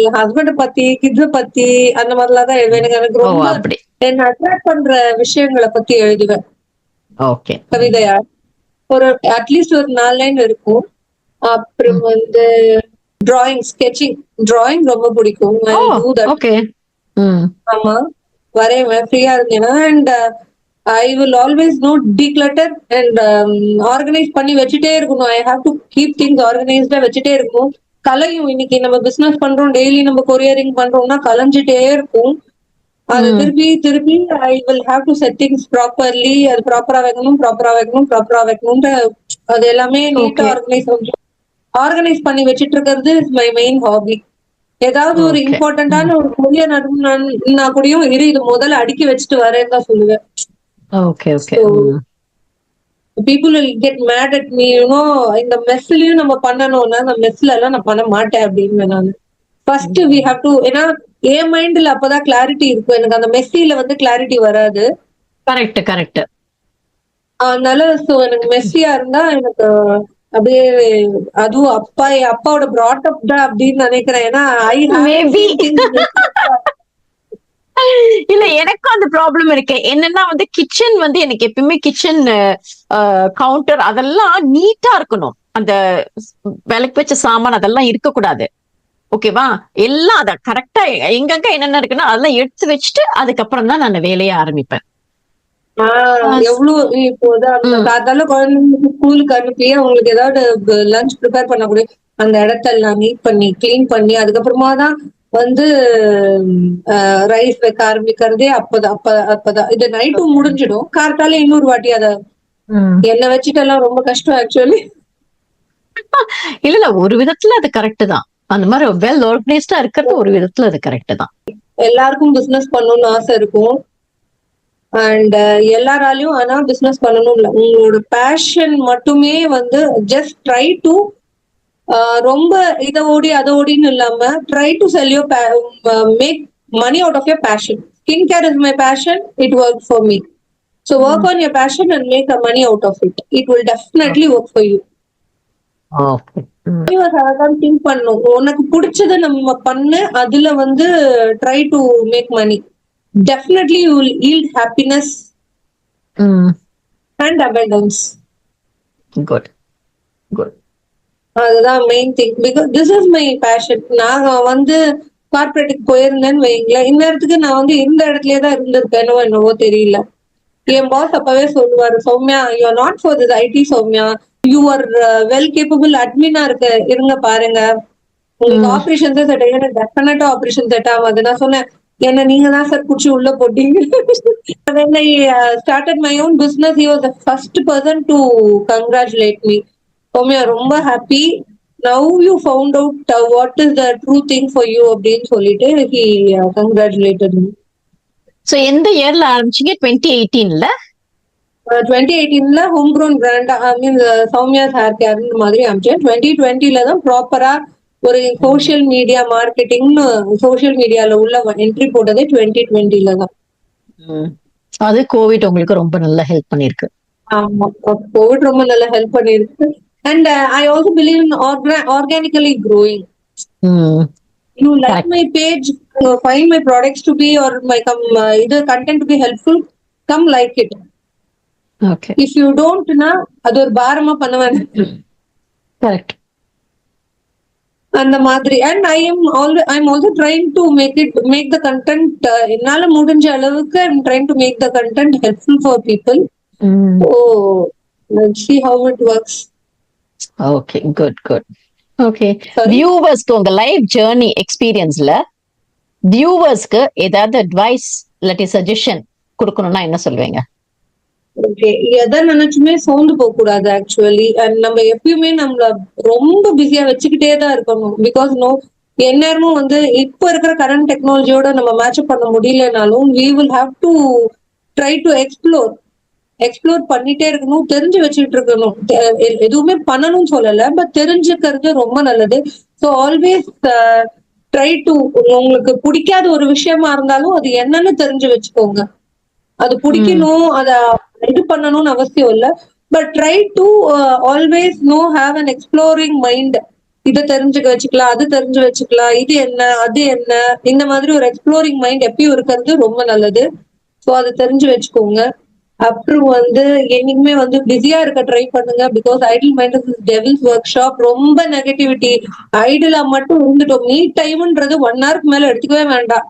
என் ஹஸ்பண்ட பத்தி, கிட்ஸ பத்தி அந்த மாதிரிலாம் தான் எழுதுவேன். எனக்கு ரொம்ப என்ன அட்ராக்ட் பண்ற விஷயங்களை பத்தி எழுதுவேன் கவிதையா. ஒரு அட்லீஸ்ட் ஒரு 4 லைன் இருக்கும். அப்புறம் வந்து டிராயிங், ஸ்கெட்சிங், டிராயிங் ரொம்ப பிடிக்கும். ஆமா, வரைவேன் ஃப்ரீயா இருந்தேன்னா. And I will always no declutter and organise பண்ணி வச்சுட்டே இருக்கணும். I have to keep things ஆர்கனைஸ்டா வச்சுட்டே இருக்கும். கலையும் இன்னைக்கு நம்ம பிசினஸ் பண்றோம், டெய்லி நம்ம கொரியரிங் பண்றோம்னா கலைஞ்சிட்டே இருக்கும். அது திருப்பி ஐ will have to set things properly. அது ப்ராப்பரா வைக்கணும்ன்ற அது எல்லாமே நீட்டா ஓகே. ஆர்கனைஸ் பண்ணி வச்சிட்டு இருக்கிறது இஸ் மை மெயின் ஹாபி. ஏதாவது ஒரு ஓகே. இம்பார்ட்டன்டான ஒரு கொரியர் நடுனா கூடயும் இது முதல்ல அடுக்கி வச்சுட்டு வரேன்னு தான் சொல்லுவேன். Okay. Okay. So people will get mad at me, இந்த மெஸ்லயும் நம்ம பண்ணணும்னா அந்த மெஸ்ல எல்லாம் நான் பண்ண மாட்டேன் அப்படின்னு நான் ஃபர்ஸ்ட் வி ஹாவ் டு. ஏன்னா என் மைண்ட்ல அப்பதான் கிளாரிட்டி இருக்கும், எனக்கு அந்த மெஸ்ஸில வந்து கிளாரிட்டி வராது. Correct correct. அதனால சோ எனக்கு மெஸ்ஸியா இருந்தா எனக்கு அப்படியே அதுவும் அப்பாவோட ப்ராட்டப் தான் அப்படின்னு நினைக்கிறேன். ஏன்னா I have maybe seen things. இல்ல எனக்கும் அந்த ப்ராப்ளம் இருக்கு. என்னன்னா வந்து கிச்சன் வந்து எனக்கு எப்பயுமே கிச்சன் கவுண்டர் அதெல்லாம் நீட்டா இருக்கணும். அந்த விளக்கு வச்ச சாமான் அதெல்லாம் இருக்கக்கூடாது. ஓகேவா? எல்லாம் அத கரெக்டா எங்கெங்க என்னென்ன இருக்குன்னா அதெல்லாம் எடுத்து வச்சுட்டு அதுக்கப்புறம் தான் நான் வேலையை ஆரம்பிப்பேன். எவ்வளவு இப்போதான் அந்த காத்தால குழந்தைங்களுக்கு ஸ்கூலுக்கு அனுப்பி அவங்களுக்கு ஏதாவது லஞ்ச் ப்ரிப்பேர் பண்ணக்கூடிய அந்த இடத்தெல்லாம் நீட் பண்ணி கிளீன் பண்ணி அதுக்கப்புறமா தான் வந்து ரைஸ் வைக்க ஆரம்பிக்கிறதே அப்பதான் இது நைட்டும் முடிஞ்சிடும். காத்தால இன்னொரு வாட்டி அத என்ன வச்சுட்டு எல்லாம் ரொம்ப கஷ்டம் ஆக்சுவலி. இல்ல ஒரு விதத்துல அது கரெக்ட் தான். அந்த மாதிரி வெல் ஆர்கனைஸ்டா இருக்கிறது ஒரு விதத்துல அது கரெக்ட் தான். எல்லாருக்கும் பிசினஸ் பண்ணணும்னு ஆசை இருக்கும். அண்ட் எல்லாராலையும் ஆனா பிசினஸ் பண்ணணும் இல்ல, உங்களோட பேஷன் மட்டுமே வந்து ஜஸ்ட் ட்ரை டு ரொம்ப இதை ஓடி அதை ஓடின்னு இல்லாம try to sell your make money out of your passion. Skin care is my passion, it work for me. So work on your passion and make a money out of it, it will definitely work for you. Think பண்ணும் உனக்கு பிடிச்சதை நம்ம பண்ண அதுல வந்து try to make money. Definitely you will yield happiness and abundance. Good. Good. அதுதான் main thing. Because this is my fashion. நான் வந்து கார்பரேட்டுக்கு போயிருந்தேன்னு வைங்களேன், இந்நேரத்துக்கு நான் வந்து இருந்த இடத்துலயே தான் இருந்திருப்பேனோ என்னவோ தெரியல. என் பாஸ் அப்பவே சொல்லுவாரு, Soumya you are not for this IT Soumya, you are well capable அட்மினா இருங்க பாருங்க, உங்களுக்கு ஆபரேஷன் செட் ஆகும். டெஃபினட்டா ஆபரேஷன் செட் ஆகாது. நான் சொன்னேன், என்ன நீங்க தான் சார் குச்சி உள்ள போட்டீங்க. When I started my own business, he was the first person to congratulate me. Soumya, ரொம்ப happy. Now you found out what is the true thing for you அப்படின்னு சொல்லிட்டு he congratulated me. So எந்த இயர்ல ஆரம்பிச்சீங்க? 2018ல? 2018ல home grown brand Soumya's hair care மாதிரி ஆரம்பிச்சேன். 2020ல தான் ப்ராப்பரா ஒரு சோசியல் மீடியா மார்க்கெட்டிங்னு சோசியல் மீடியால உள்ள என்ட்ரி போட்டதே 2020ல தான். அது கோவிட் உங்களுக்கு ரொம்ப நல்லா ஹெல்ப் பண்ணிருக்கு. ஆமா, கோவிட் ரொம்ப நல்லா ஹெல்ப் பண்ணிருக்கு. And I also believe in organically growing. You like my page, find my products to be or my either content to be helpful, come like it. Okay. If you don't na அது ஒரு பாரமா பண்ண வேண்டாம். Correct. அந்த மாதிரி. And I'm also trying to make the content என்னால முடிஞ்ச அளவுக்கு I'm trying to make the content helpful for people. So let's see how it works. Okay, good. Okay. வியூவர்ஸ்க்கு உங்க லைஃப் ஜர்னி எக்ஸ்பீரியன்ஸ்ல வியூவர்ஸ்க்கு ஏதாவது அட்வைஸ் இல்லாட்டி சஜஷன் கொடுக்கணும்னா என்ன சொல்லுவீங்க? ஓகே, எதை நினைச்சுமே சோர்ந்து போக கூடாது ஆக்சுவலி. அண்ட் நம்ம எப்பயுமே நம்மள ரொம்ப பிஸியா வச்சுக்கிட்டே தான் இருக்கணும். பிகாஸ் எந்நேரமும் வந்து இப்ப இருக்கிற கரண்ட் டெக்னாலஜியோட நம்ம மேட்சப் பண்ண முடியலனாலும் we will have to try to explore பண்ணிட்டே இருக்கணும், தெரிஞ்சு வச்சுட்டு இருக்கணும். எதுவுமே பண்ணணும்னு சொல்லல, பட் தெரிஞ்சுக்கிறது ரொம்ப நல்லது. ஸோ ஆல்வேஸ் ட்ரை டு, உங்களுக்கு பிடிக்காத ஒரு விஷயமா இருந்தாலும் அது என்னன்னு தெரிஞ்சு வச்சுக்கோங்க. அது பிடிக்கணும், அத இது பண்ணணும்னு அவசியம் இல்ல, but try to always have an exploring mind. இதை தெரிஞ்சுக்க வச்சுக்கலாம், அது தெரிஞ்சு வச்சுக்கலாம், இது என்ன அது என்ன, இந்த மாதிரி ஒரு எக்ஸ்ப்ளோரிங் மைண்ட் எப்பயும் இருக்கிறது ரொம்ப நல்லது. ஸோ அதை தெரிஞ்சு வச்சுக்கோங்க. அப்புறம் வந்து என்னைக்குமே வந்து பிஸியா இருக்க ட்ரை பண்ணுங்க. Because idle mind is devil's workshop. ரொம்ப நெகட்டிவிட்டி, ஐடிலா மட்டும் இருந்துட்டோம். மீட் டைம்ன்றது 1 ஹவருக்கு மேல எடுத்துக்கவே வேண்டாம்,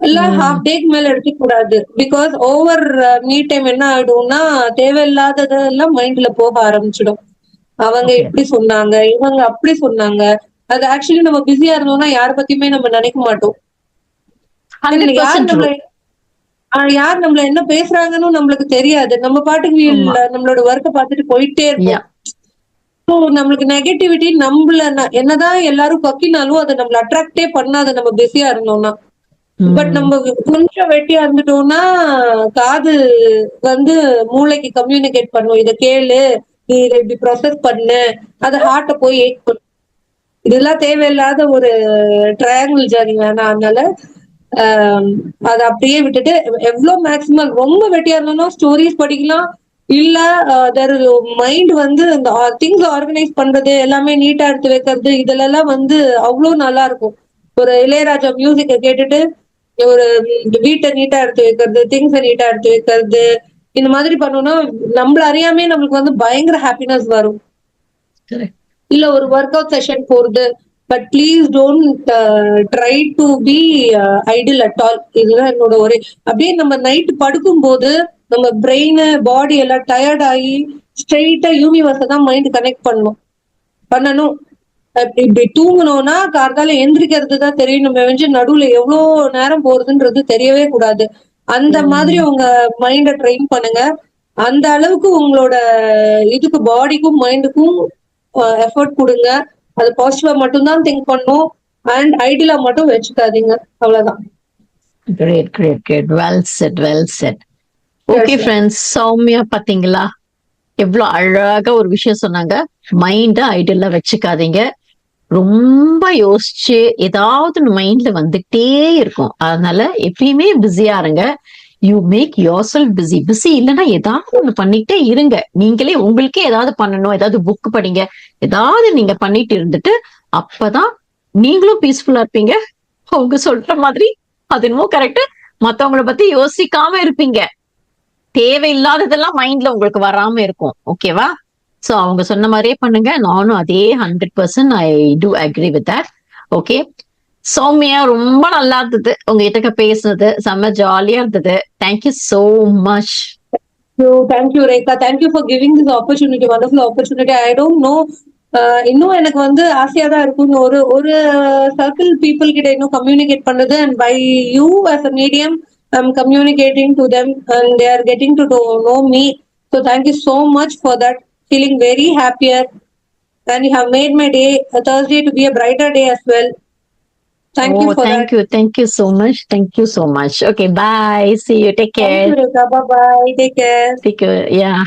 இல்ல ஹாஃப் டேக்கு மேல எடுத்துக்க கூடாது. பிகாஸ் ஓவர் மீட் டைம் என்ன ஆயிடும்னா தேவையில்லாததெல்லாம் மைண்ட்ல போக ஆரம்பிச்சிடும். அவங்க இப்படி சொன்னாங்க, இவங்க அப்படி சொன்னாங்க. அது ஆக்சுவலி நம்ம பிஸியா இருந்தோம்னா யார பத்தியுமே நம்ம நினைக்க மாட்டோம். யார் நம்மள என்ன பேசுறாங்கன்னு நம்மளுக்கு தெரியாது. நம்ம பாட்டுக்கு நம்மளோட ஒர்க்கை பார்த்துட்டு போயிட்டே இருப்போம். ஸோ நம்மளுக்கு நெகட்டிவிட்டி நம்மள என்னதான் எல்லாரும் கக்கினாலும் அதை நம்மள அட்ராக்டே பண்ணாத நம்ம பிஸியா இருந்தோம்னா. பட் நம்ம கொஞ்சம் வெட்டியா இருந்துட்டோம்னா காது வந்து மூளைக்கு கம்யூனிகேட் பண்ணும். இதை கேளு, நீ இதை இப்படி ப்ராசஸ் பண்ணு, அது ஹார்ட்ட போய் ஏக் பண்ணும். இதெல்லாம் தேவையில்லாத ஒரு ட்ரையாங்கிள் ஜர்னி வேணாம். அதனால அதை அப்படியே விட்டுட்டு எவ்வளவு மேக்சிமம் ரொம்ப வெட்டியா இருந்தோம்னா ஸ்டோரிஸ் படிக்கலாம். இல்ல மைண்ட் வந்து இந்த திங்ஸ் ஆர்கனைஸ் பண்றது எல்லாமே நீட்டா எடுத்து வைக்கிறது இதெல்லாம் வந்து அவ்வளவு நல்லா இருக்கும். ஒரு இளையராஜா மியூசிக்க கேட்டுட்டு ஒரு வீட்டை நீட்டா எடுத்து வைக்கிறது, திங்ஸை நீட்டா எடுத்து வைக்கிறது, இந்த மாதிரி பண்ணோம்னா நம்மள அறியாமே நம்மளுக்கு வந்து பயங்கர ஹாப்பினஸ் வரும். இல்ல ஒரு ஒர்க் அவுட் செஷன் போறது. But please don't try to be idle at all. இதுதான் என்னோட ஒரே. அப்படியே நம்ம நைட் படுக்கும் போது நம்ம பிரெயின் பாடி எல்லாம் டயர்ட் ஆகி ஸ்ட்ரெயிட்டா யூனிவர்ஸை தான் மைண்ட் கனெக்ட் பண்ணணும். இப்படி தூங்கணும்னா கார்த்தால எந்திரிக்கிறது தான் தெரியும். நம்ம வந்து நடுவுல எவ்வளவு நேரம் போறதுன்றது தெரியவே கூடாது. அந்த மாதிரி உங்க மைண்ட ட்ரெயின் பண்ணுங்க. அந்த அளவுக்கு உங்களோட இதுக்கு பாடிக்கும் மைண்டுக்கும் எஃபர்ட் கொடுங்க. அது பாசிட்டிவா மட்டும்தான் திங்க் பண்ணும். அண்ட் ஐடியா மட்டும் வச்சுக்காதீங்க. அவ்வளவுதான். Great great great. Well set well set. Okay friends, Soumya பாத்தீங்களா எவ்வளவு அழகா ஒரு விஷயம் சொன்னாங்க. மைண்ட ஐடியலா வச்சுக்காதீங்க. ரொம்ப யோசிச்சு ஏதாவது மைண்ட்ல வந்துட்டே இருக்கும். அதனால எப்பயுமே பிஸியா இருங்க. You make yourself busy. Busy இல்லைன்னா ஏதாவது ஒண்ணு பண்ணிட்டே இருங்க. நீங்களே உங்களுக்கே ஏதாவது பண்ணணும், ஏதாவது புக் படிங்க, ஏதாவது நீங்க பண்ணிட்டு இருந்துட்டு அப்பதான் நீங்களும் பீஸ்ஃபுல்லா இருப்பீங்க. அவங்க சொல்ற மாதிரி அது என்னமோ கரெக்ட். மத்தவங்கள பத்தி யோசிக்காம இருப்பீங்க. தேவையில்லாததெல்லாம் மைண்ட்ல உங்களுக்கு வராம இருக்கும். ஓகேவா? சோ அவங்க சொன்ன மாதிரியே பண்ணுங்க. நானும் அதே 100% I do agree with that. Okay, Soumya ரொம்ப நல்லா இருந்தது உங்ககிட்ட பேசுனது. செம்ம ஜாலியா இருந்தது. Thank you so much. Thank you, Rekha. Thank you for giving this opportunity, wonderful opportunity. I don't know. இன்னும் எனக்கு வந்து ஆசையா தான் இருக்கும் ஒரு ஒரு சர்க்கிள் பீப்புள் கிட்ட இன்னும் கம்யூனிகேட் பண்றது. And by you as a medium I'm communicating to them and they are getting to know me. So thank you so much for that. Feeling very happier and you have made my day, a Thursday, to be a brighter day as well. Thank you for that. Thank you so much. Thank you so much. Okay, bye. See you. Take care. Thank you, Rekha. Bye bye. Take care. Take care. Yeah.